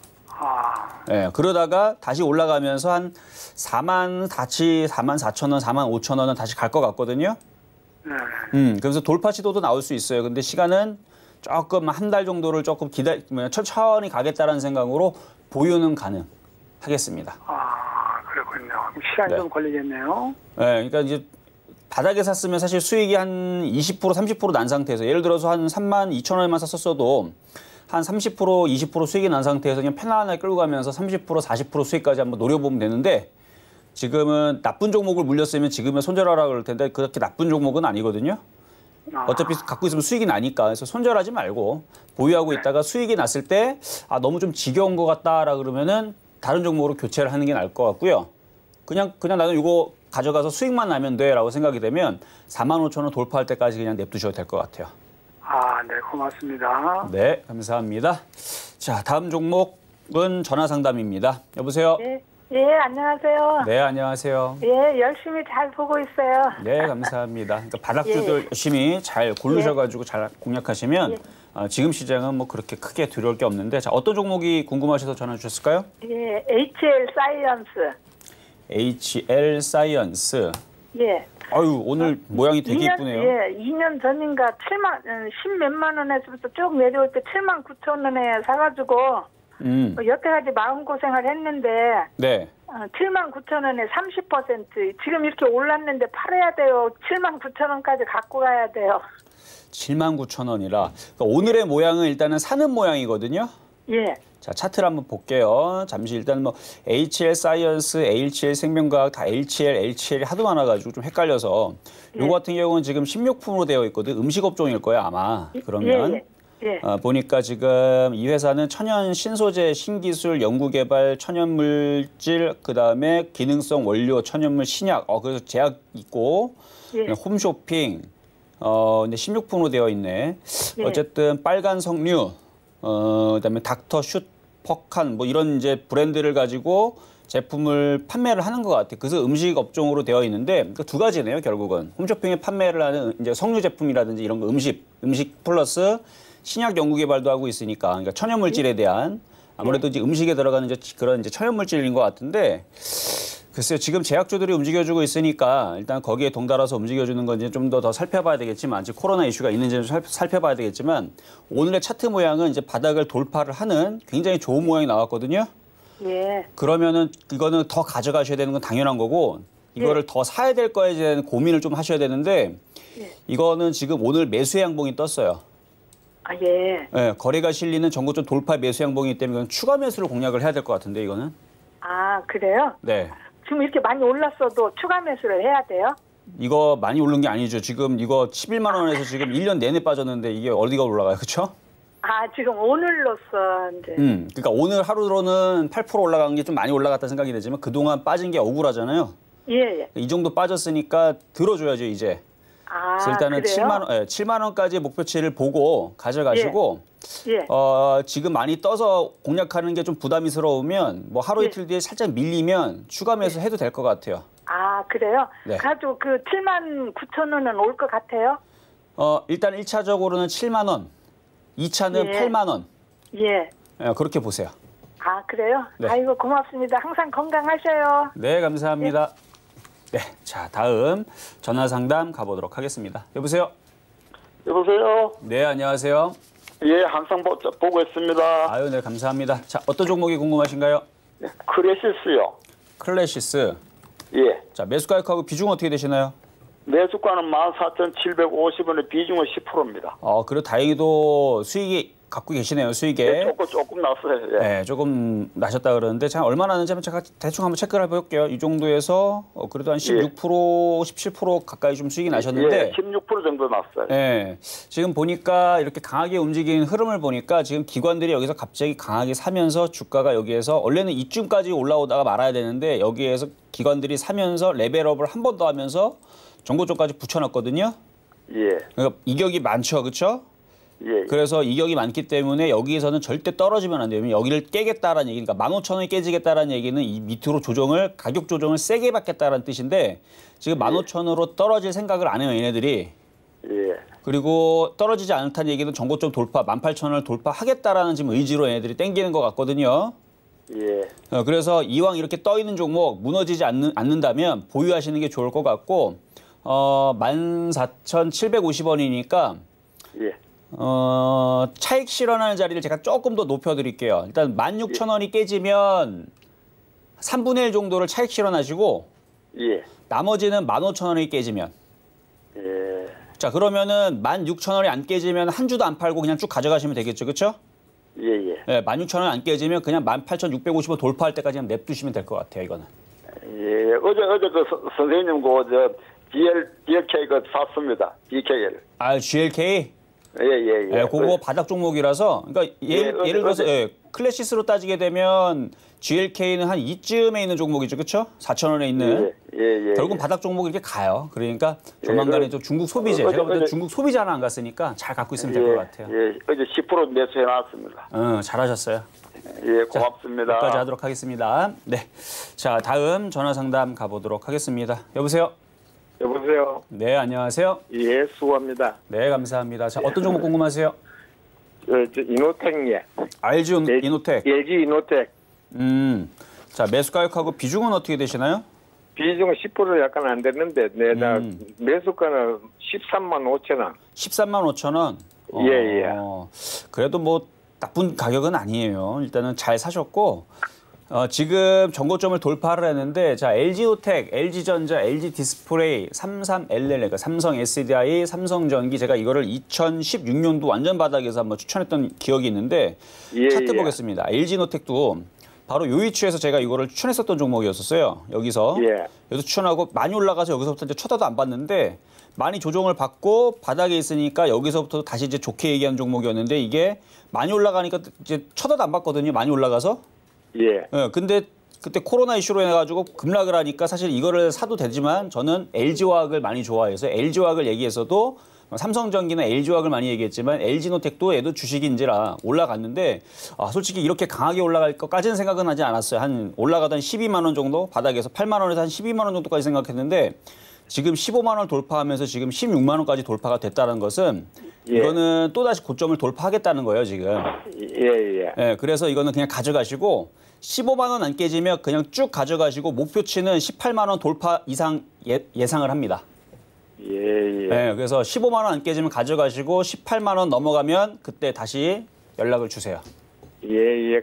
네, 그러다가 다시 올라가면서 한 4만 4천 원, 4만 5천 원은 다시 갈 것 같거든요. 그래서 돌파 시도도 나올 수 있어요. 근데 시간은 조금 한 달 정도를 조금 천천히 가겠다라는 생각으로 보유는 가능하겠습니다. 아, 그렇군요. 시간이 네. 좀 걸리겠네요. 네, 그러니까 이제 바닥에 샀으면 사실 수익이 한 20%, 30% 난 상태에서 예를 들어서 한 3만 2천 원에만 샀었어도 한 30%, 20% 수익이 난 상태에서 그냥 편안하게 끌고 가면서 30%, 40% 수익까지 한번 노려보면 되는데 지금은 나쁜 종목을 물렸으면 지금은 손절하라 그럴 텐데 그렇게 나쁜 종목은 아니거든요. 어차피 갖고 있으면 수익이 나니까. 그래서 손절하지 말고 보유하고 있다가 수익이 났을 때 아, 너무 좀 지겨운 것 같다라 그러면은 다른 종목으로 교체를 하는 게 나을 것 같고요. 그냥 나는 이거 가져가서 수익만 나면 돼라고 생각이 되면 4만 5천 원 돌파할 때까지 그냥 냅두셔도 될 것 같아요. 아, 네, 고맙습니다. 네, 감사합니다. 자, 다음 종목은 전화 상담입니다. 여보세요? 예, 예, 안녕하세요. 네, 안녕하세요. 예, 열심히 잘 보고 있어요. 네, 감사합니다. 그러니까 바닥주들 열심히 잘 고르셔가지고 잘 공략하시면 지금 시장은 뭐 그렇게 크게 두려울 게 없는데 자, 어떤 종목이 궁금하셔서 전화 주셨을까요? 예, HL 사이언스. HL 사이언스. 예. 아유, 오늘 모양이 되게 이쁘네요. 예, 2년 전인가 10몇만 원에서부터 쭉 내려올 때 7만 9천 원에 사가지고 여태까지 마음고생을 했는데 네. 7만 9천 원에 30% 지금 이렇게 올랐는데 팔아야 돼요. 7만 9천 원까지 갖고 가야 돼요. 79,000원이라. 그러니까 오늘의 모양은 일단은 사는 모양이거든요. 예. 자, 차트를 한번 볼게요. 잠시 일단 뭐 HL 사이언스, HL 생명과학 다 HL이 하도 많아가지고 좀 헷갈려서 요거 같은 경우는 지금 16품으로 되어 있거든. 음식업종일 거예요 아마. 그러면 예. 보니까 지금 이 회사는 천연 신소재, 신기술, 연구개발, 천연물질, 그다음에 기능성 원료, 천연물 신약. 그래서 제약 있고 홈쇼핑. 근데 16품으로 되어 있네. 어쨌든 빨간 석류. 그다음에 닥터 슈퍼칸 뭐 이런 이제 브랜드를 가지고 제품을 판매를 하는 것 같아요. 그래서 음식 업종으로 되어 있는데 그 두 가지네요. 결국은 홈쇼핑에 판매를 하는 이제 석류 제품이라든지 이런 거 음식 플러스 신약 연구 개발도 하고 있으니까 그러니까 천연 물질에 대한 아무래도 이제 음식에 들어가는 이제 그런 이제 천연 물질인 것 같은데. 글쎄요, 지금 제약주들이 움직여주고 있으니까 일단 거기에 동달아서 움직여주는 건지 좀 더 살펴봐야 되겠지만, 아직 코로나 이슈가 있는지 좀 살펴봐야 되겠지만, 오늘의 차트 모양은 이제 바닥을 돌파를 하는 굉장히 좋은 모양이 나왔거든요. 예. 그러면은 이거는 더 가져가셔야 되는 건 당연한 거고, 이거를 더 사야 될 거에 대한 고민을 좀 하셔야 되는데, 이거는 지금 오늘 매수 양봉이 떴어요. 아, 예. 네, 거래가 실리는 전고점 돌파 매수 양봉이기 때문에 이건 추가 매수를 공략을 해야 될 것 같은데, 이거는. 아, 그래요? 네. 지금 이렇게 많이 올랐어도 추가 매수를 해야 돼요? 이거 많이 오른 게 아니죠. 지금 이거 11만 원에서 지금 1년 내내 빠졌는데 이게 어디가 올라가요, 그렇죠? 아, 지금 오늘로써 이제. 그러니까 오늘 하루로는 8% 올라간 게 좀 많이 올라갔다 생각이 되지만 그동안 빠진 게 억울하잖아요. 예. 이 정도 빠졌으니까 들어줘야죠, 이제. 아, 그래서 일단은 그래요? 7만 원까지 목표치를 보고 가져가시고 예. 지금 많이 떠서 공략하는 게 좀 부담스러우면 뭐 하루 이틀 뒤에 살짝 밀리면 추가 매수 해도 될 것 같아요. 아, 그래요? 네. 가지고 그 7만 9천 원은 올 것 같아요? 일단 1차적으로는 7만 원, 2차는 예. 8만 원. 예. 그렇게 보세요. 아, 그래요? 네. 아이고, 고맙습니다. 항상 건강하셔요. 네, 감사합니다. 네, 자, 다음 전화 상담 가보도록 하겠습니다. 여보세요? 여보세요? 네, 안녕하세요. 예, 항상 보고 있습니다. 아유, 네, 감사합니다. 자, 어떤 종목이 궁금하신가요? 크레시스요. 클래시스. 예. 자, 매수 가격하고 비중 어떻게 되시나요? 매수가는 14,750원에 비중은 10%입니다. 그래도 다행히도 수익이 갖고 계시네요, 수익에. 네, 조금 났어요. 예. 네, 조금 나셨다 그러는데 자, 얼마나 나는지 제가 대충 한번 체크를 해볼게요. 이 정도에서 그래도 한 16%, 17% 가까이 좀 수익이 나셨는데. 예, 16% 정도 났어요. 네, 지금 보니까 이렇게 강하게 움직이는 흐름을 보니까 지금 기관들이 여기서 갑자기 강하게 사면서 주가가 여기에서 원래는 이쯤까지 올라오다가 말아야 되는데 여기에서 기관들이 사면서 레벨업을 한 번 더 하면서 정고점까지 붙여놨거든요. 예. 그러니까 이격이 많죠, 그렇죠? 예. 그래서 이격이 많기 때문에 여기에서는 절대 떨어지면 안 돼요. 여기를 깨겠다라는 얘기, 그러니까 15,000원이 깨지겠다라는 얘기는 이 밑으로 가격 조정을 세게 받겠다라는 뜻인데 지금 15,000원으로 떨어질 생각을 안 해요, 얘네들이. 예. 그리고 떨어지지 않다는 얘기는 전고점 돌파, 18,000원을 돌파하겠다라는 지금 의지로 얘네들이 땡기는 것 같거든요. 예. 그래서 이왕 이렇게 떠 있는 종목 무너지지 않는다면 보유하시는 게 좋을 것 같고 14,750원이니까 예. 차익 실현하는 자리를 제가 조금 더 높여드릴게요. 일단 16,000원이 깨지면 3분의 1 정도를 차익 실현하시고 예. 나머지는 15,000원이 깨지면. 예. 자, 그러면은 16,000원이 안 깨지면 한 주도 안 팔고 그냥 쭉 가져가시면 되겠죠, 그렇죠? 예. 예. 네, 16,000원 안 깨지면 그냥 18,650원 돌파할 때까지 그냥 냅두시면 될 것 같아요, 이거는. 예. 어제 그 선생님 DLK 그 샀습니다. DKL. GLK? 예. 네, 그거 바닥 종목이라서, 그러니까 예를 들어서 클래시스로 따지게 되면 GLK는 한 이쯤에 있는 종목이죠, 그렇죠? 4,000원에 있는. 예. 결국은 바닥 종목 이렇게 가요. 그러니까 조만간에 좀 중국 소비재, 제가 볼 때 중국 소비재 하나 안 갔으니까 잘 갖고 있으면 될 것 같아요. 예, 어제 10% 매수해놨습니다. 잘하셨어요. 예, 고맙습니다. 여기까지 하도록 하겠습니다. 네, 자, 다음 전화 상담 가보도록 하겠습니다. 여보세요? 여보세요. 네, 안녕하세요. 예, 수고합니다. 네, 감사합니다. 자, 어떤 종목 궁금하세요? 이노텍 예. LG 이노텍. LG 이노텍. 자, 매수 가격하고 비중은 어떻게 되시나요? 비중 10% 약간 안 됐는데, 나 매수가는 13만 5천 원. 13만 5천 원? 예. 그래도 뭐 나쁜 가격은 아니에요. 일단은 잘 사셨고, 지금 전고점을 돌파를 했는데, 자, LG노텍, LG전자, LG디스플레이, 33LL, 그러니까 삼성 SDI, 삼성전기, 제가 이거를 2016년도 완전 바닥에서 한번 추천했던 기억이 있는데, 차트 보겠습니다. LG노텍도 바로 요 위치에서 제가 이거를 추천했었던 종목이었었어요. 여기서 추천하고 많이 올라가서 여기서부터 이제 쳐다도 안 봤는데 많이 조정을 받고 바닥에 있으니까 여기서부터 다시 이제 좋게 얘기하는 종목이었는데 이게 많이 올라가니까 이제 쳐다도 안 봤거든요. 많이 올라가서. 근데 그때 코로나 이슈로 해가지고 급락을 하니까 사실 이거를 사도 되지만 저는 LG화학을 많이 좋아해서 LG화학을 얘기해서도 삼성전기나 LG화학을 많이 얘기했지만 LG노텍도 얘도 주식인지라 올라갔는데 솔직히 이렇게 강하게 올라갈 것까지는 생각은 하지 않았어요. 한 올라가던 12만 원 정도 바닥에서 8만 원에서 한 12만 원 정도까지 생각했는데 지금 15만 원 돌파하면서 지금 16만 원까지 돌파가 됐다는 것은 이거는 또다시 고점을 돌파하겠다는 거예요, 지금. 그래서 이거는 그냥 가져가시고 15만 원 안 깨지면 그냥 쭉 가져가시고 목표치는 18만 원 돌파 이상 예상을 합니다. 그래서 15만 원 안 깨지면 가져가시고 18만 원 넘어가면 그때 다시 연락을 주세요.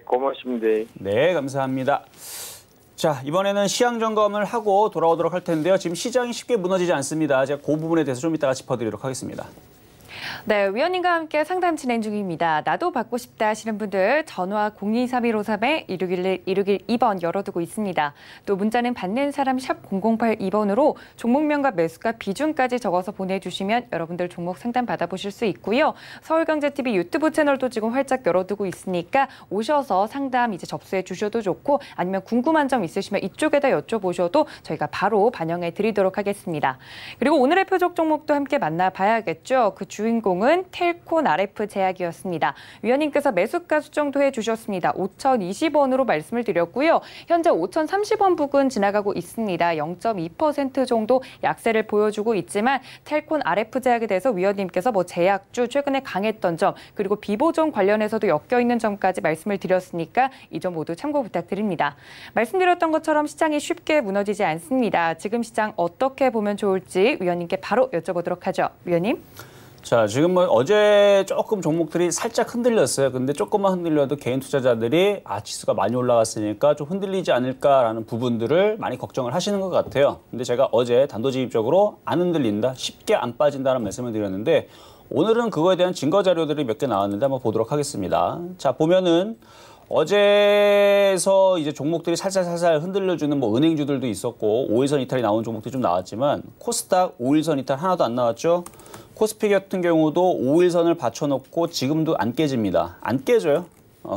고맙습니다. 네, 감사합니다. 자, 이번에는 시황 점검을 하고 돌아오도록 할 텐데요. 지금 시장이 쉽게 무너지지 않습니다. 제가 그 부분에 대해서 좀 이따가 짚어드리도록 하겠습니다. 네, 위원님과 함께 상담 진행 중입니다. 나도 받고 싶다 하시는 분들 전화 023153-1611-1612번 열어두고 있습니다. 또 문자는 받는 사람 샵 0082번으로 종목명과 매수가 비중까지 적어서 보내주시면 여러분들 종목 상담 받아보실 수 있고요. 서울경제TV 유튜브 채널도 지금 활짝 열어두고 있으니까 오셔서 상담 이제 접수해 주셔도 좋고 아니면 궁금한 점 있으시면 이쪽에다 여쭤보셔도 저희가 바로 반영해 드리도록 하겠습니다. 그리고 오늘의 표적 종목도 함께 만나봐야겠죠. 그 주인공은 텔콘 RF 제약이었습니다. 위원님께서 매수가 수정도 해주셨습니다. 5,020원으로 말씀을 드렸고요. 현재 5,030원 부근 지나가고 있습니다. 0.2% 정도 약세를 보여주고 있지만 텔콘 RF 제약에 대해서 위원님께서 뭐 제약주 최근에 강했던 점 그리고 비보존 관련해서도 엮여있는 점까지 말씀을 드렸으니까 이 점 모두 참고 부탁드립니다. 말씀드렸던 것처럼 시장이 쉽게 무너지지 않습니다. 지금 시장 어떻게 보면 좋을지 위원님께 바로 여쭤보도록 하죠. 위원님. 자, 지금 뭐 어제 조금 종목들이 살짝 흔들렸어요. 근데 조금만 흔들려도 개인 투자자들이 지수가 많이 올라갔으니까 좀 흔들리지 않을까라는 부분들을 많이 걱정을 하시는 것 같아요. 근데 제가 어제 단도직입적으로 안 흔들린다, 쉽게 안 빠진다는 말씀을 드렸는데 오늘은 그거에 대한 증거 자료들이 몇 개 나왔는데 한번 보도록 하겠습니다. 자, 보면은 어제서 이제 종목들이 살살살살 흔들려주는 뭐 은행주들도 있었고 5일선 이탈이 나온 종목들이 좀 나왔지만 코스닥 5일선 이탈 하나도 안 나왔죠. 코스피 같은 경우도 5일선을 받쳐놓고 지금도 안 깨집니다. 안 깨져요.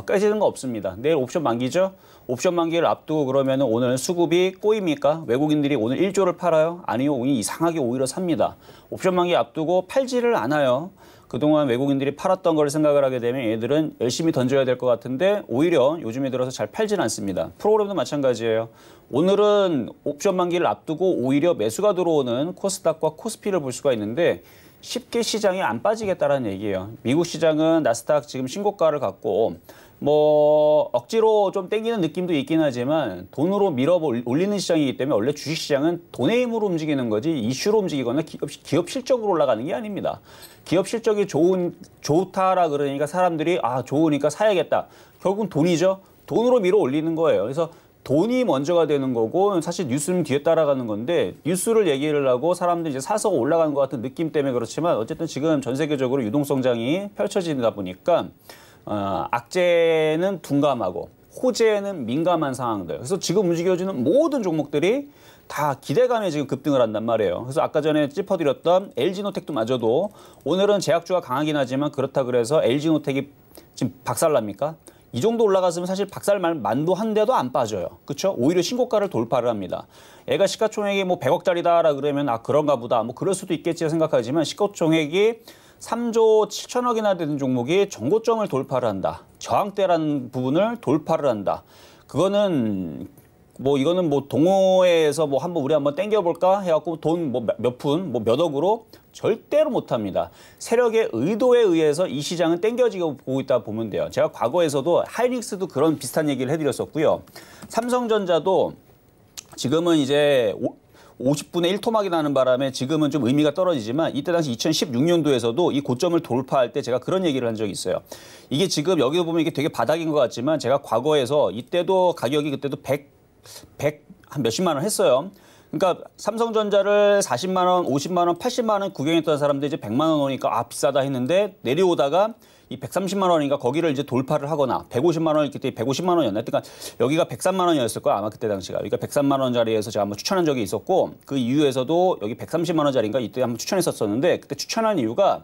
깨지는 거 없습니다. 내일 옵션 만기죠. 옵션 만기를 앞두고 그러면 오늘 수급이 꼬입니까? 외국인들이 오늘 1조를 팔아요? 아니요. 오늘 이상하게 오히려 삽니다. 옵션 만기 앞두고 팔지를 않아요. 그동안 외국인들이 팔았던 걸 생각을 하게 되면 얘들은 열심히 던져야 될 것 같은데 오히려 요즘에 들어서 잘 팔지는 않습니다. 프로그램도 마찬가지예요. 오늘은 옵션 만기를 앞두고 오히려 매수가 들어오는 코스닥과 코스피를 볼 수가 있는데 쉽게 시장이 안 빠지겠다라는 얘기예요. 미국 시장은 나스닥 지금 신고가를 갖고 뭐 억지로 좀 땡기는 느낌도 있긴 하지만 돈으로 밀어 올리는 시장이기 때문에 원래 주식시장은 돈의 힘으로 움직이는 거지 이슈로 움직이거나 기업 실적으로 올라가는 게 아닙니다. 기업 실적이 좋다라 그러니까 사람들이 좋으니까 사야겠다. 결국은 돈이죠. 돈으로 밀어 올리는 거예요. 그래서 돈이 먼저가 되는 거고 사실 뉴스는 뒤에 따라가는 건데 뉴스를 얘기를 하고 사람들이 이제 사서 올라가는 것 같은 느낌 때문에 그렇지만 어쨌든 지금 전 세계적으로 유동성장이 펼쳐지다 보니까 악재는 둔감하고 호재는 민감한 상황들. 그래서 지금 움직여주는 모든 종목들이 다 기대감에 지금 급등을 한단 말이에요. 그래서 아까 전에 짚어드렸던 LG노텍도 마저도 오늘은 제약주가 강하긴 하지만 그렇다 그래서 LG노텍이 지금 박살납니까? 이 정도 올라갔으면 사실 박살만도 한데도 안 빠져요. 그렇죠? 오히려 신고가를 돌파를 합니다. 애가 시가총액이 뭐 100억짜리다라 그러면 그런가 보다. 뭐 그럴 수도 있겠지 생각하지만 시가총액이 3조 7천억이나 되는 종목이 전고점을 돌파를 한다. 저항대라는 부분을 돌파를 한다. 그거는 이거는 동호회에서 우리 한번 땡겨볼까 해갖고 돈 몇 푼, 몇 억으로 절대로 못합니다. 세력의 의도에 의해서 이 시장은 땡겨지고 보고 있다 보면 돼요. 제가 과거에서도 하이닉스도 그런 비슷한 얘기를 해드렸었고요. 삼성전자도 지금은 이제 50분의 1토막이 나는 바람에 지금은 좀 의미가 떨어지지만 이때 당시 2016년도에서도 이 고점을 돌파할 때 제가 그런 얘기를 한 적이 있어요. 이게 지금 여기 보면 이게 되게 바닥인 것 같지만 제가 과거에서 이때도 가격이 그때도 100 한 몇십만 원 했어요. 그러니까 삼성전자를 40만 원, 50만 원, 80만 원 구경했던 사람들이 이제 100만 원 오니까 아 비싸다 했는데 내려오다가 이 130만 원인가 거기를 이제 돌파를 하거나 150만 원 그때 150만 원이었나? 그러니까 여기가 103만 원이었을 거야 아마 그때 당시가. 그러니까 103만 원짜리에서 제가 한번 추천한 적이 있었고 그 이후에서도 여기 130만 원짜리인가 이때 한번 추천했었었는데 그때 추천한 이유가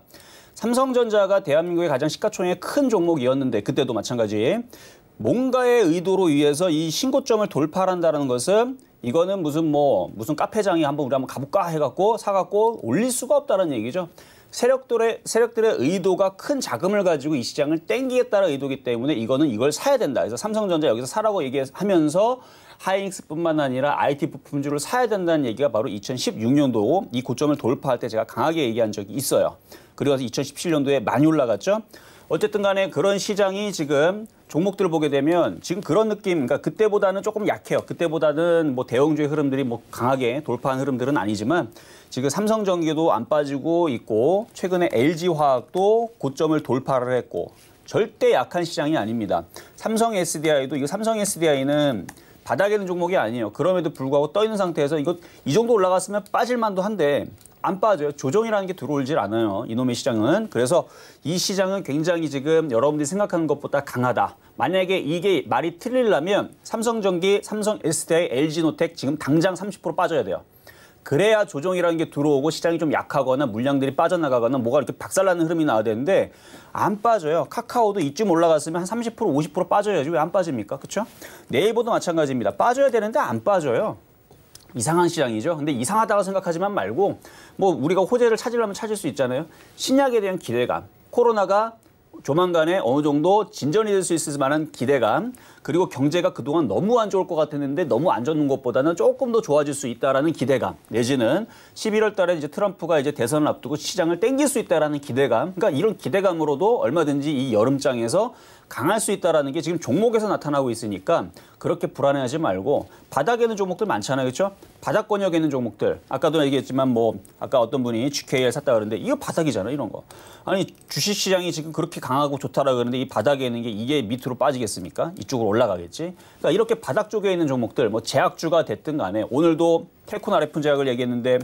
삼성전자가 대한민국의 가장 시가총액 큰 종목이었는데 그때도 마찬가지 뭔가의 의도로 위해서 이 신고점을 돌파한다는 것은 이거는 무슨 카페장이 우리 한번 가볼까 해갖고 사갖고 올릴 수가 없다는 얘기죠. 세력들의 의도가 큰 자금을 가지고 이 시장을 땡기겠다는 의도이기 때문에 이걸 사야 된다. 그래서 삼성전자 여기서 사라고 얘기하면서 하이닉스뿐만 아니라 IT 부품주를 사야 된다는 얘기가 바로 2016년도 이 고점을 돌파할 때 제가 강하게 얘기한 적이 있어요. 그리고 2017년도에 많이 올라갔죠. 어쨌든 간에 그런 시장이 지금 종목들을 보게 되면 지금 그런 느낌, 그러니까 그때보다는 조금 약해요. 그때보다는 뭐 대형주의 흐름들이 뭐 강하게 돌파한 흐름들은 아니지만 지금 삼성전기도 안 빠지고 있고 최근에 LG화학도 고점을 돌파를 했고 절대 약한 시장이 아닙니다. 삼성 SDI도 이거 삼성 SDI는 바닥에 있는 종목이 아니에요. 그럼에도 불구하고 떠 있는 상태에서 이 정도 올라갔으면 빠질 만도 한데 안 빠져요. 조정이라는 게 들어오질 않아요. 이놈의 시장은. 그래서 이 시장은 굉장히 지금 여러분들이 생각하는 것보다 강하다. 만약에 이게 말이 틀리려면 삼성전기, 삼성 SDI, LG노텍 지금 당장 30% 빠져야 돼요. 그래야 조정이라는 게 들어오고 시장이 좀 약하거나 물량들이 빠져나가거나 뭐가 이렇게 박살나는 흐름이 나와야 되는데 안 빠져요. 카카오도 이쯤 올라갔으면 한 30%, 50% 빠져야지 왜 안 빠집니까? 그렇죠? 네이버도 마찬가지입니다. 빠져야 되는데 안 빠져요. 이상한 시장이죠. 근데 이상하다고 생각하지만 말고 뭐 우리가 호재를 찾으려면 찾을 수 있잖아요. 신약에 대한 기대감, 코로나가 조만간에 어느 정도 진전이 될 수 있을 만한 기대감, 그리고 경제가 그동안 너무 안 좋을 것 같았는데 너무 안 좋는 것보다는 조금 더 좋아질 수 있다라는 기대감, 내지는 11월 달에 이제 트럼프가 이제 대선을 앞두고 시장을 땡길 수 있다라는 기대감, 그러니까 이런 기대감으로도 얼마든지 이 여름장에서 강할 수 있다라는 게 지금 종목에서 나타나고 있으니까 그렇게 불안해하지 말고 바닥에 있는 종목들 많잖아요. 그렇죠? 바닥권역에 있는 종목들. 아까도 얘기했지만 뭐 아까 어떤 분이 GKL 샀다 그러는데 이거 바닥이잖아요. 이런 거. 아니 주식시장이 지금 그렇게 강하고 좋다라고 그러는데 이 바닥에 있는 게 이게 밑으로 빠지겠습니까? 이쪽으로 올라가겠지. 그러니까 이렇게 바닥 쪽에 있는 종목들 뭐 제약주가 됐든 간에 오늘도 텔콘 RF 제약을 얘기했는데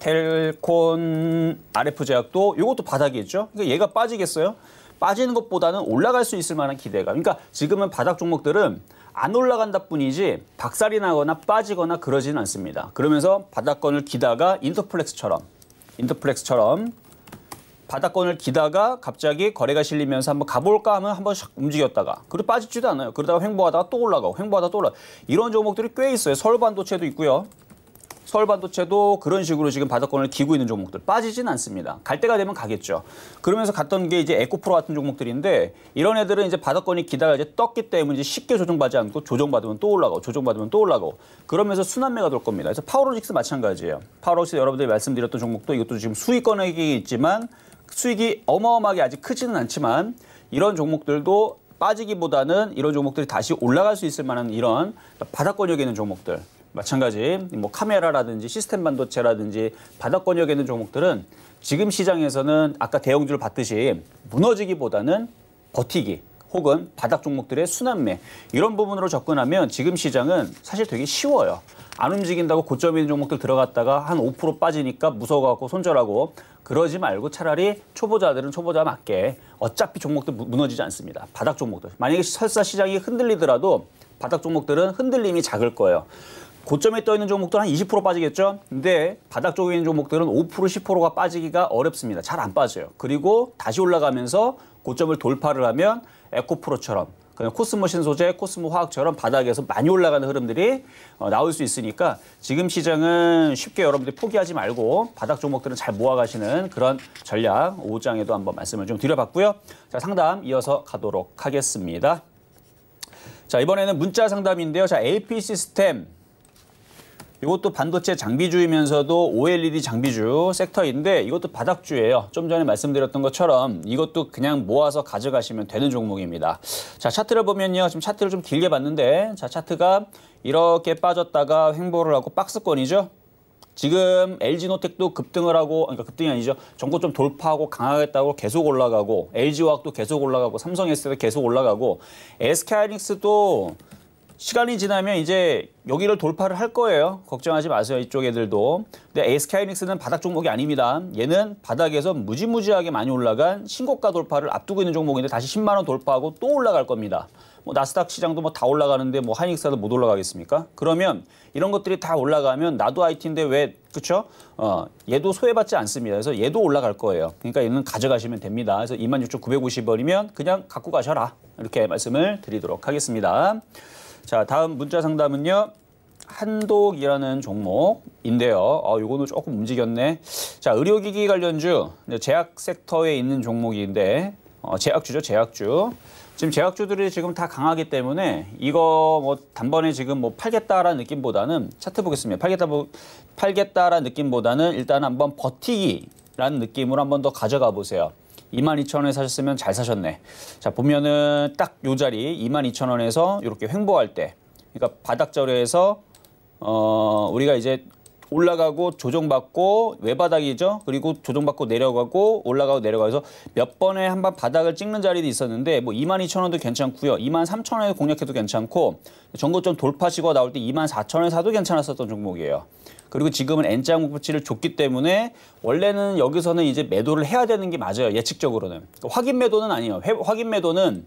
텔콘 RF 제약도 이것도 바닥이겠죠. 그러니까 얘가 빠지겠어요? 빠지는 것보다는 올라갈 수 있을 만한 기대감. 그러니까 지금은 바닥 종목들은 안 올라간다 뿐이지 박살이 나거나 빠지거나 그러지는 않습니다. 그러면서 바닥권을 기다가 인터플렉스처럼 바닥권을 기다가 갑자기 거래가 실리면서 한번 가볼까 하면 한번 샥 움직였다가 그리고 빠지지도 않아요. 그러다가 횡보하다가 또 올라가고 횡보하다가 또 올라가고 이런 종목들이 꽤 있어요. 서울반도체도 있고요. 서울반도체도 그런 식으로 지금 바닥권을 기고 있는 종목들 빠지진 않습니다. 갈 때가 되면 가겠죠. 그러면서 갔던 게 이제 에코프로 같은 종목들인데 이런 애들은 이제 바닥권이 기다가 이제 떴기 때문에 이제 쉽게 조정받지 않고 조정받으면 또 올라가고 조정받으면 또 올라가고 그러면서 순환매가 돌 겁니다. 그래서 파워로직스 마찬가지예요. 파워로직스 여러분들이 말씀드렸던 종목도 이것도 지금 수익권액이 있지만 수익이 어마어마하게 아직 크지는 않지만 이런 종목들도 빠지기보다는 이런 종목들이 다시 올라갈 수 있을 만한 이런 바닥권역에 있는 종목들 마찬가지 뭐 카메라라든지 시스템 반도체라든지 바닥권역에 있는 종목들은 지금 시장에서는 아까 대형주를 봤듯이 무너지기보다는 버티기 혹은 바닥 종목들의 순환매 이런 부분으로 접근하면 지금 시장은 사실 되게 쉬워요. 안 움직인다고 고점에 있는 종목들 들어갔다가 한 5% 빠지니까 무서워갖고 손절하고 그러지 말고 차라리 초보자들은 초보자 맞게 어차피 종목들 무너지지 않습니다. 바닥 종목들. 만약에 설사 시장이 흔들리더라도 바닥 종목들은 흔들림이 작을 거예요. 고점에 떠 있는 종목들은 한 20% 빠지겠죠? 근데 바닥 쪽에 있는 종목들은 5%, 10%가 빠지기가 어렵습니다. 잘 안 빠져요. 그리고 다시 올라가면서 고점을 돌파를 하면 에코프로처럼 그냥 코스모 신소재, 코스모 화학처럼 바닥에서 많이 올라가는 흐름들이 나올 수 있으니까 지금 시장은 쉽게 여러분들이 포기하지 말고 바닥 종목들은 잘 모아가시는 그런 전략 5장에도 한번 말씀을 좀 드려봤고요. 자, 상담 이어서 가도록 하겠습니다. 자, 이번에는 문자 상담인데요. 자, LP 시스템 이것도 반도체 장비주이면서도 OLED 장비주 섹터인데 이것도 바닥주예요. 좀 전에 말씀드렸던 것처럼 이것도 그냥 모아서 가져가시면 되는 종목입니다. 자, 차트를 보면요. 지금 차트를 좀 길게 봤는데 자, 차트가 이렇게 빠졌다가 횡보를 하고 박스권이죠. 지금 LG노텍도 급등을 하고, 그러니까 급등이 아니죠. 전고 좀 돌파하고 강하겠다고 계속 올라가고, LG화학도 계속 올라가고, 삼성S도 계속 올라가고, SK하이닉스도 시간이 지나면 이제 여기를 돌파를 할 거예요. 걱정하지 마세요. 이쪽 애들도. 근데 SK하이닉스는 바닥 종목이 아닙니다. 얘는 바닥에서 무지무지하게 많이 올라간 신고가 돌파를 앞두고 있는 종목인데 다시 10만 원 돌파하고 또 올라갈 겁니다. 뭐 나스닥 시장도 뭐 다 올라가는데 뭐 하이닉스도 못 올라가겠습니까? 그러면 이런 것들이 다 올라가면 나도 IT인데 왜 그렇죠? 얘도 소외받지 않습니다. 그래서 얘도 올라갈 거예요. 그러니까 얘는 가져가시면 됩니다. 그래서 26,950원이면 그냥 갖고 가셔라. 이렇게 말씀을 드리도록 하겠습니다. 자, 다음 문자 상담은요. 한독이라는 종목인데요. 요거는 조금 움직였네. 자, 의료기기 관련주, 제약 섹터에 있는 종목인데 제약주죠, 제약주. 지금 제약주들이 지금 다 강하기 때문에 이거 뭐 단번에 지금 뭐 팔겠다라는 느낌보다는 차트 보겠습니다. 팔겠다라는 느낌보다는 일단 한번 버티기라는 느낌으로 한번 더 가져가 보세요. 22,000원에 사셨으면 잘 사셨네. 자, 보면은 딱 요 자리 22,000원에서 이렇게 횡보할 때, 그러니까 바닥자리에서 우리가 이제 올라가고 조정받고 외바닥이죠. 그리고 조정받고 내려가고 올라가고 내려가서 몇 번에 한 번 바닥을 찍는 자리도 있었는데 뭐 22,000원도 괜찮고요. 23,000원에 공략해도 괜찮고 전고점 돌파시고 나올 때 24,000원에 사도 괜찮았었던 종목이에요. 그리고 지금은 N자 목표치를 줬기 때문에 원래는 여기서는 이제 매도를 해야 되는 게 맞아요. 예측적으로는. 확인 매도는 아니에요. 확인 매도는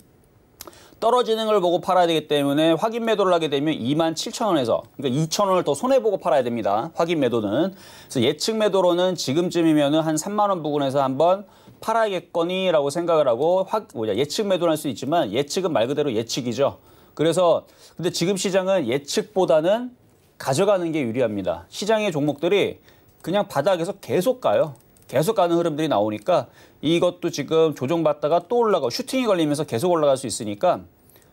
떨어지는 걸 보고 팔아야 되기 때문에 확인 매도를 하게 되면 27,000원에서 그러니까 2,000원을 더 손해보고 팔아야 됩니다. 확인 매도는. 그래서 예측 매도로는 지금쯤이면은 한 3만 원 부근에서 한번 팔아야겠거니라고 생각을 하고 예측 매도를 할 수 있지만 예측은 말 그대로 예측이죠. 그래서 근데 지금 시장은 예측보다는 가져가는 게 유리합니다. 시장의 종목들이 그냥 바닥에서 계속 가요. 계속 가는 흐름들이 나오니까 이것도 지금 조정받다가 또 올라가고 슈팅이 걸리면서 계속 올라갈 수 있으니까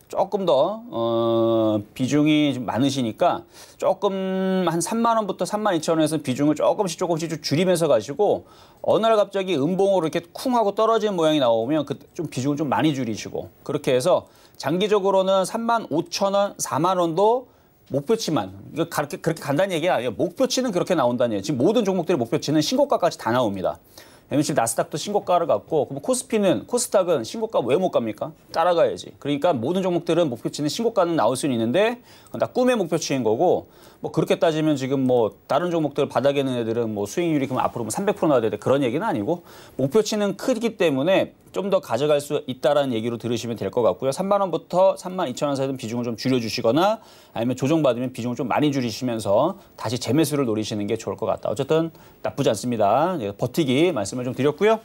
조금 더 비중이 좀 많으시니까 조금 한 3만 원부터 32,000원에서 비중을 조금씩 줄이면서 가시고 어느 날 갑자기 음봉으로 이렇게 쿵 하고 떨어지는 모양이 나오면 그 좀 비중을 좀 많이 줄이시고 그렇게 해서 장기적으로는 35,000원, 4만 원도 목표치만, 이거 그렇게 간단히 얘기는 아니에요. 목표치는 그렇게 나온다는 얘기예요. 지금 모든 종목들의 목표치는 신고가까지 다 나옵니다. 왜냐면 지금 나스닥도 신고가를 갖고, 그럼 코스닥은 신고가 왜 못 갑니까? 따라가야지. 그러니까 모든 종목들은 목표치는 신고가는 나올 수는 있는데, 다 꿈의 목표치인 거고, 뭐 그렇게 따지면 지금 뭐 다른 종목들 바닥에 있는 애들은 뭐 수익률이 그럼 앞으로 300% 나와야 돼. 그런 얘기는 아니고, 목표치는 크기 때문에 좀 더 가져갈 수 있다라는 얘기로 들으시면 될 것 같고요. 3만 원부터 32,000원 사이는 비중을 좀 줄여주시거나 아니면 조정받으면 비중을 좀 많이 줄이시면서 다시 재매수를 노리시는 게 좋을 것 같다. 어쨌든 나쁘지 않습니다. 버티기 말씀을 좀 드렸고요.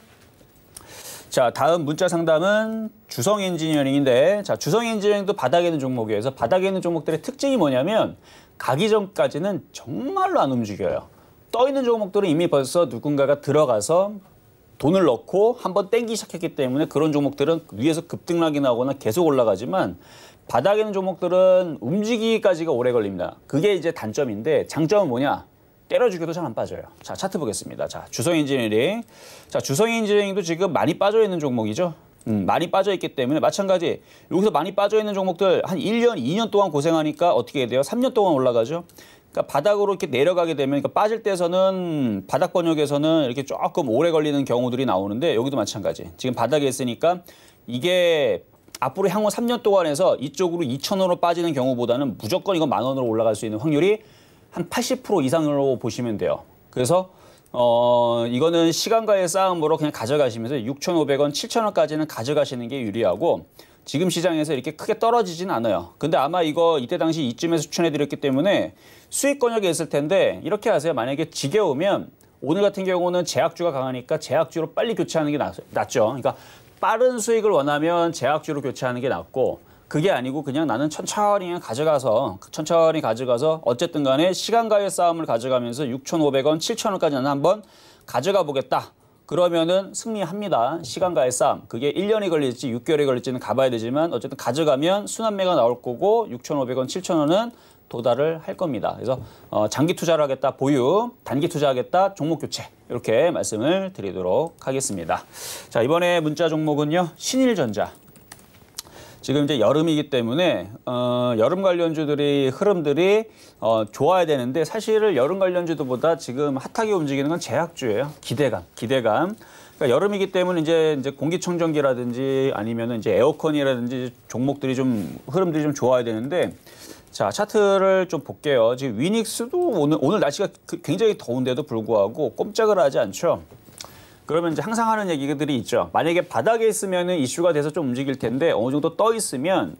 자, 다음 문자 상담은 주성 엔지니어링인데, 자, 주성 엔지니어링도 바닥에 있는 종목이어서 바닥에 있는 종목들의 특징이 뭐냐면 가기 전까지는 정말로 안 움직여요. 떠 있는 종목들은 이미 벌써 누군가가 들어가서 돈을 넣고 한번 땡기기 시작했기 때문에 그런 종목들은 위에서 급등락이 나거나 계속 올라가지만 바닥에 있는 종목들은 움직이기까지가 오래 걸립니다. 그게 이제 단점인데 장점은 뭐냐? 때려주기도 잘 안 빠져요. 자, 차트 보겠습니다. 자, 주성 엔지니어링. 자, 주성 엔지니어링도 지금 많이 빠져 있는 종목이죠. 많이 빠져 있기 때문에 마찬가지 여기서 많이 빠져 있는 종목들 한 1년, 2년 동안 고생하니까 어떻게 돼요? 3년 동안 올라가죠. 그러니까 바닥으로 이렇게 내려가게 되면, 그러니까 빠질 때에서는 바닥 번역에서는 이렇게 조금 오래 걸리는 경우들이 나오는데 여기도 마찬가지. 지금 바닥에 있으니까 이게 앞으로 향후 3년 동안에서 이쪽으로 2,000원으로 빠지는 경우보다는 무조건 이거 10,000원으로 올라갈 수 있는 확률이 한 80% 이상으로 보시면 돼요. 그래서 이거는 시간과의 싸움으로 그냥 가져가시면서 6,500원, 7,000원까지는 가져가시는 게 유리하고 지금 시장에서 이렇게 크게 떨어지진 않아요. 근데 아마 이거 이때 당시 이쯤에서 추천해드렸기 때문에 수익 권역에 있을 텐데 이렇게 하세요. 만약에 지겨우면 오늘 같은 경우는 제약주가 강하니까 제약주로 빨리 교체하는 게 낫죠. 그러니까 빠른 수익을 원하면 제약주로 교체하는 게 낫고 그게 아니고 그냥 나는 천천히 가져가서 어쨌든 간에 시간과의 싸움을 가져가면서 6,500원, 7,000원까지 나는 한번 가져가 보겠다. 그러면은 승리합니다. 시간과의 싸움. 그게 1년이 걸릴지 6개월이 걸릴지는 가봐야 되지만 어쨌든 가져가면 순환매가 나올 거고 6,500원, 7,000원은 도달을 할 겁니다. 그래서 장기 투자를 하겠다, 보유, 단기 투자하겠다, 종목 교체 이렇게 말씀을 드리도록 하겠습니다. 자, 이번에 문자 종목은요, 신일전자. 지금 이제 여름이기 때문에 여름 관련주들이 흐름들이 좋아야 되는데 사실은 여름 관련주들보다 지금 핫하게 움직이는 건 제약주예요. 기대감. 그러니까 여름이기 때문에 이제 공기청정기라든지 아니면 이제 에어컨이라든지 종목들이 좀 흐름들이 좀 좋아야 되는데 자, 차트를 좀 볼게요. 지금 위닉스도 오늘 날씨가 굉장히 더운데도 불구하고 꼼짝을 하지 않죠. 그러면 이제 항상 하는 얘기들이 있죠. 만약에 바닥에 있으면은 이슈가 돼서 좀 움직일 텐데 어느 정도 떠 있으면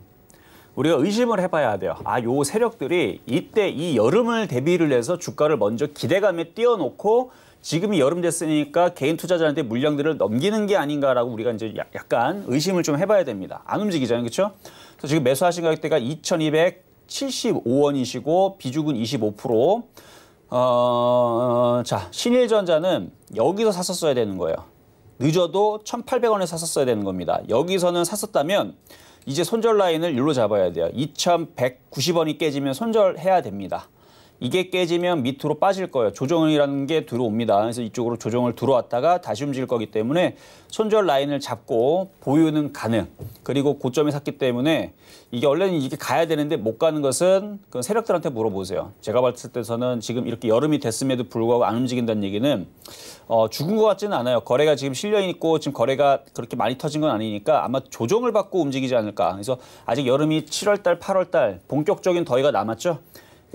우리가 의심을 해봐야 돼요. 아, 요 세력들이 이때 이 여름을 대비를 해서 주가를 먼저 기대감에 띄워놓고 지금이 여름 됐으니까 개인 투자자한테 물량들을 넘기는 게 아닌가라고 우리가 이제 약간 의심을 좀 해봐야 됩니다. 안 움직이잖아요, 그렇죠? 그래서 지금 매수하신 가격대가 2,275원이시고 비중은 25%. 자, 신일전자는 여기서 샀었어야 되는 거예요. 늦어도 1,800원에 샀었어야 되는 겁니다. 여기서는 샀었다면 이제 손절 라인을 일로 잡아야 돼요. 2,190원이 깨지면 손절해야 됩니다. 이게 깨지면 밑으로 빠질 거예요. 조정이라는 게 들어옵니다. 그래서 이쪽으로 조정을 들어왔다가 다시 움직일 거기 때문에 손절 라인을 잡고 보유는 가능. 그리고 고점에 샀기 때문에 이게 원래는 이게 가야 되는데 못 가는 것은 그 세력들한테 물어보세요. 제가 봤을 때서는 지금 이렇게 여름이 됐음에도 불구하고 안 움직인다는 얘기는 죽은 것 같지는 않아요. 거래가 지금 실려 있고 지금 거래가 그렇게 많이 터진 건 아니니까 아마 조정을 받고 움직이지 않을까. 그래서 아직 여름이 7월달, 8월달 본격적인 더위가 남았죠.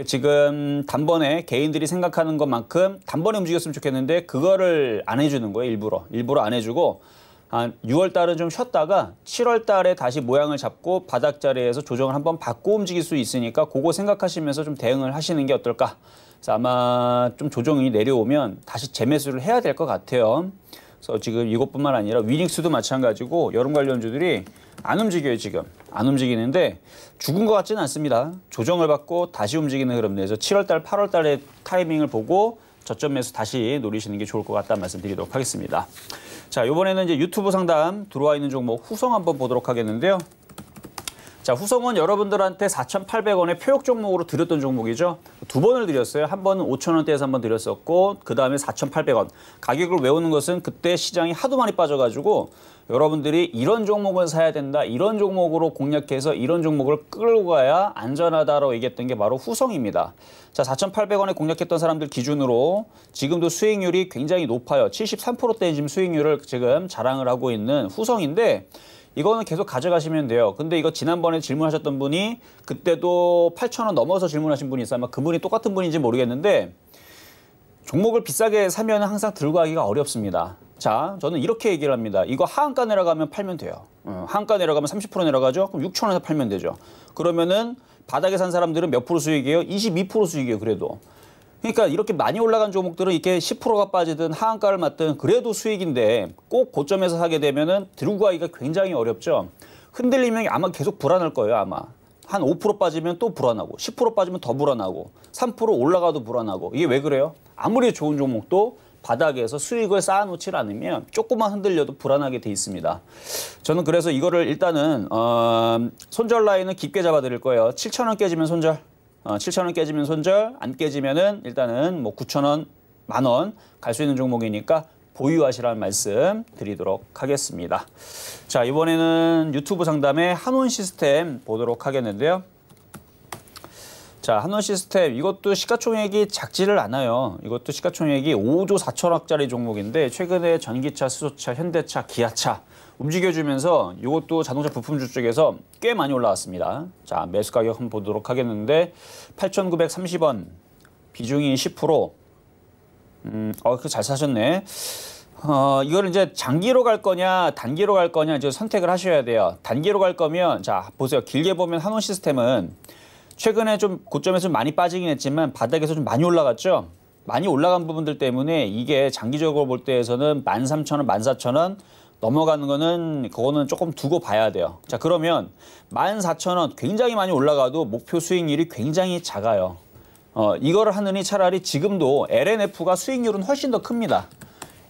지금 단번에 개인들이 생각하는 것만큼 단번에 움직였으면 좋겠는데 그거를 안 해주는 거예요. 일부러 안 해주고 한 6월 달은 좀 쉬었다가 7월 달에 다시 모양을 잡고 바닥 자리에서 조정을 한번 받고 움직일 수 있으니까 그거 생각하시면서 좀 대응을 하시는 게 어떨까. 그래서 아마 좀 조정이 내려오면 다시 재매수를 해야 될 것 같아요. 그래서 지금 이것뿐만 아니라 위닉스도 마찬가지고 여름 관련주들이 안 움직여요. 지금 안 움직이는데 죽은 것 같지는 않습니다. 조정을 받고 다시 움직이는 흐름 내에서 7월달, 8월달의 타이밍을 보고 저점 매수 다시 노리시는 게 좋을 것 같다는 말씀드리도록 하겠습니다. 자, 이번에는 이제 유튜브 상담 들어와 있는 종목 후성 한번 보도록 하겠는데요. 자, 후성은 여러분들한테 4,800원의 표역 종목으로 드렸던 종목이죠. 두 번을 드렸어요. 한 번은 5,000원대에서 한 번 드렸었고 그 다음에 4,800원. 가격을 외우는 것은 그때 시장이 하도 많이 빠져가지고 여러분들이 이런 종목은 사야 된다. 이런 종목으로 공략해서 이런 종목을 끌고 가야 안전하다라고 얘기했던 게 바로 후성입니다. 자, 4,800원에 공략했던 사람들 기준으로 지금도 수익률이 굉장히 높아요. 73%대의 지금 수익률을 지금 자랑을 하고 있는 후성인데 이거는 계속 가져가시면 돼요. 근데 이거 지난번에 질문하셨던 분이 그때도 8,000원 넘어서 질문하신 분이 있어요. 아마 그분이 똑같은 분인지 모르겠는데 종목을 비싸게 사면 항상 들고 가기가 어렵습니다. 자, 저는 이렇게 얘기를 합니다. 이거 하한가 내려가면 팔면 돼요. 하한가 내려가면 30% 내려가죠? 그럼 6,000원에 팔면 되죠. 그러면은 바닥에 산 사람들은 몇 프로 수익이에요? 22% 수익이에요, 그래도. 그러니까 이렇게 많이 올라간 종목들은 이렇게 10%가 빠지든 하한가를 맞든 그래도 수익인데 꼭 고점에서 사게 되면은 들고 가기가 굉장히 어렵죠. 흔들리면 아마 계속 불안할 거예요, 아마. 한 5% 빠지면 또 불안하고 10% 빠지면 더 불안하고 3% 올라가도 불안하고 이게 왜 그래요? 아무리 좋은 종목도 바닥에서 수익을 쌓아놓지 않으면 조금만 흔들려도 불안하게 돼 있습니다. 저는 그래서 이거를 일단은 손절 라인은 깊게 잡아드릴 거예요. 7,000원 깨지면 손절. 7,000원 깨지면 손절, 안 깨지면은 일단은 뭐 9,000원, 10,000원 갈 수 있는 종목이니까 보유하시라는 말씀 드리도록 하겠습니다. 자, 이번에는 유튜브 상담의 한원 시스템 보도록 하겠는데요. 자, 한원 시스템 이것도 시가총액이 작지를 않아요. 이것도 시가총액이 5조 4천억짜리 종목인데 최근에 전기차, 수소차, 현대차, 기아차 움직여주면서 이것도 자동차 부품주 쪽에서 꽤 많이 올라왔습니다. 자, 매수 가격 한번 보도록 하겠는데 8,930원, 비중이 10%. 그거 잘 사셨네. 이거를 이제 장기로 갈 거냐, 단기로 갈 거냐 이제 선택을 하셔야 돼요. 단기로 갈 거면 자, 보세요. 길게 보면 한원 시스템은 최근에 좀 고점에서 좀 많이 빠지긴 했지만 바닥에서 좀 많이 올라갔죠. 많이 올라간 부분들 때문에 이게 장기적으로 볼 때에서는 13,000원, 14,000원 넘어가는 거는 그거는 조금 두고 봐야 돼요. 자, 그러면 14,000원 굉장히 많이 올라가도 목표 수익률이 굉장히 작아요. 이거를 하느니 차라리 지금도 LNF가 수익률은 훨씬 더 큽니다.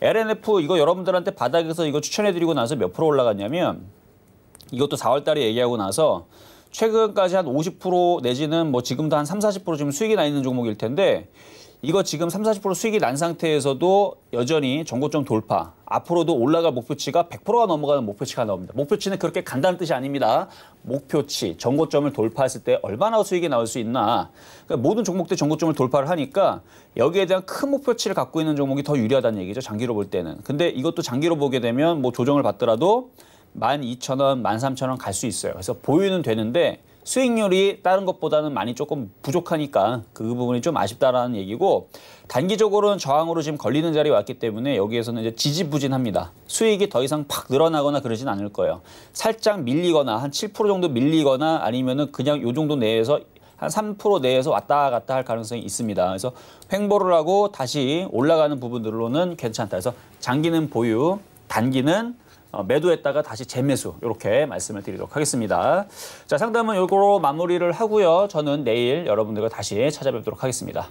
LNF 이거 여러분들한테 바닥에서 이거 추천해드리고 나서 몇 프로 올라갔냐면 이것도 4월 달에 얘기하고 나서 최근까지 한 50% 내지는 뭐 지금도 한 30-40% 지금 수익이 나 있는 종목일 텐데 이거 지금 30-40% 수익이 난 상태에서도 여전히 전고점 돌파. 앞으로도 올라갈 목표치가 100%가 넘어가는 목표치가 나옵니다. 목표치는 그렇게 간다는 뜻이 아닙니다. 목표치, 전고점을 돌파했을 때 얼마나 수익이 나올 수 있나. 그러니까 모든 종목들이 전고점을 돌파를 하니까 여기에 대한 큰 목표치를 갖고 있는 종목이 더 유리하다는 얘기죠. 장기로 볼 때는. 근데 이것도 장기로 보게 되면 뭐 조정을 받더라도 12,000원, 13,000원 갈 수 있어요. 그래서 보유는 되는데 수익률이 다른 것보다는 많이 조금 부족하니까 그 부분이 좀 아쉽다라는 얘기고 단기적으로는 저항으로 지금 걸리는 자리에 왔기 때문에 여기에서는 이제 지지부진합니다. 수익이 더 이상 팍 늘어나거나 그러진 않을 거예요. 살짝 밀리거나 한 7% 정도 밀리거나 아니면은 그냥 요 정도 내에서 한 3% 내에서 왔다 갔다 할 가능성이 있습니다. 그래서 횡보를 하고 다시 올라가는 부분들로는 괜찮다. 그래서 장기는 보유, 단기는 매도했다가 다시 재매수 이렇게 말씀을 드리도록 하겠습니다. 자, 상담은 이거로 마무리를 하고요. 저는 내일 여러분들과 다시 찾아뵙도록 하겠습니다.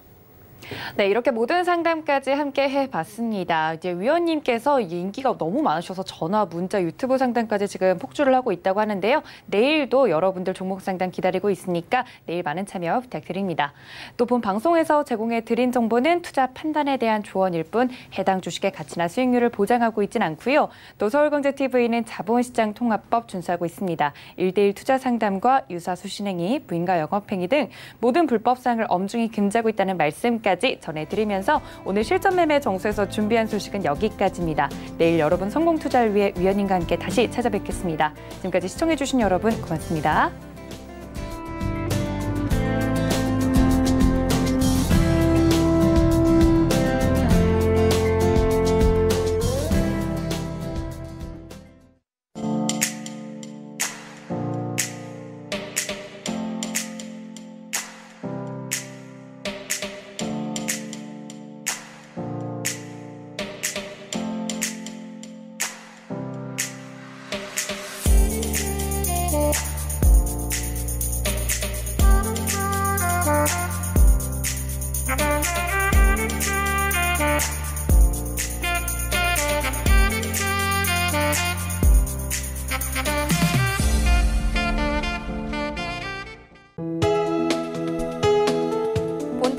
네, 이렇게 모든 상담까지 함께 해봤습니다. 이제 위원님께서 인기가 너무 많으셔서 전화, 문자, 유튜브 상담까지 지금 폭주를 하고 있다고 하는데요. 내일도 여러분들 종목 상담 기다리고 있으니까 내일 많은 참여 부탁드립니다. 또 본 방송에서 제공해드린 정보는 투자 판단에 대한 조언일 뿐 해당 주식의 가치나 수익률을 보장하고 있진 않고요. 또 서울경제TV는 자본시장 통합법 준수하고 있습니다. 1:1 투자 상담과 유사 수신행위, 부인과 영업행위 등 모든 불법사항을 엄중히 금지하고 있다는 말씀까지 전해드리면서 오늘 실전 매매 정수에서 준비한 소식은 여기까지입니다. 내일 여러분 성공 투자를 위해 위원님과 함께 다시 찾아뵙겠습니다. 지금까지 시청해주신 여러분 고맙습니다.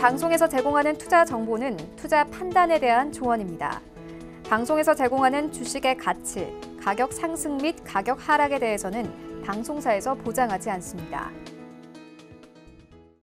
방송에서 제공하는 투자 정보는 투자 판단에 대한 조언입니다. 방송에서 제공하는 주식의 가치, 가격 상승 및 가격 하락에 대해서는 방송사에서 보장하지 않습니다.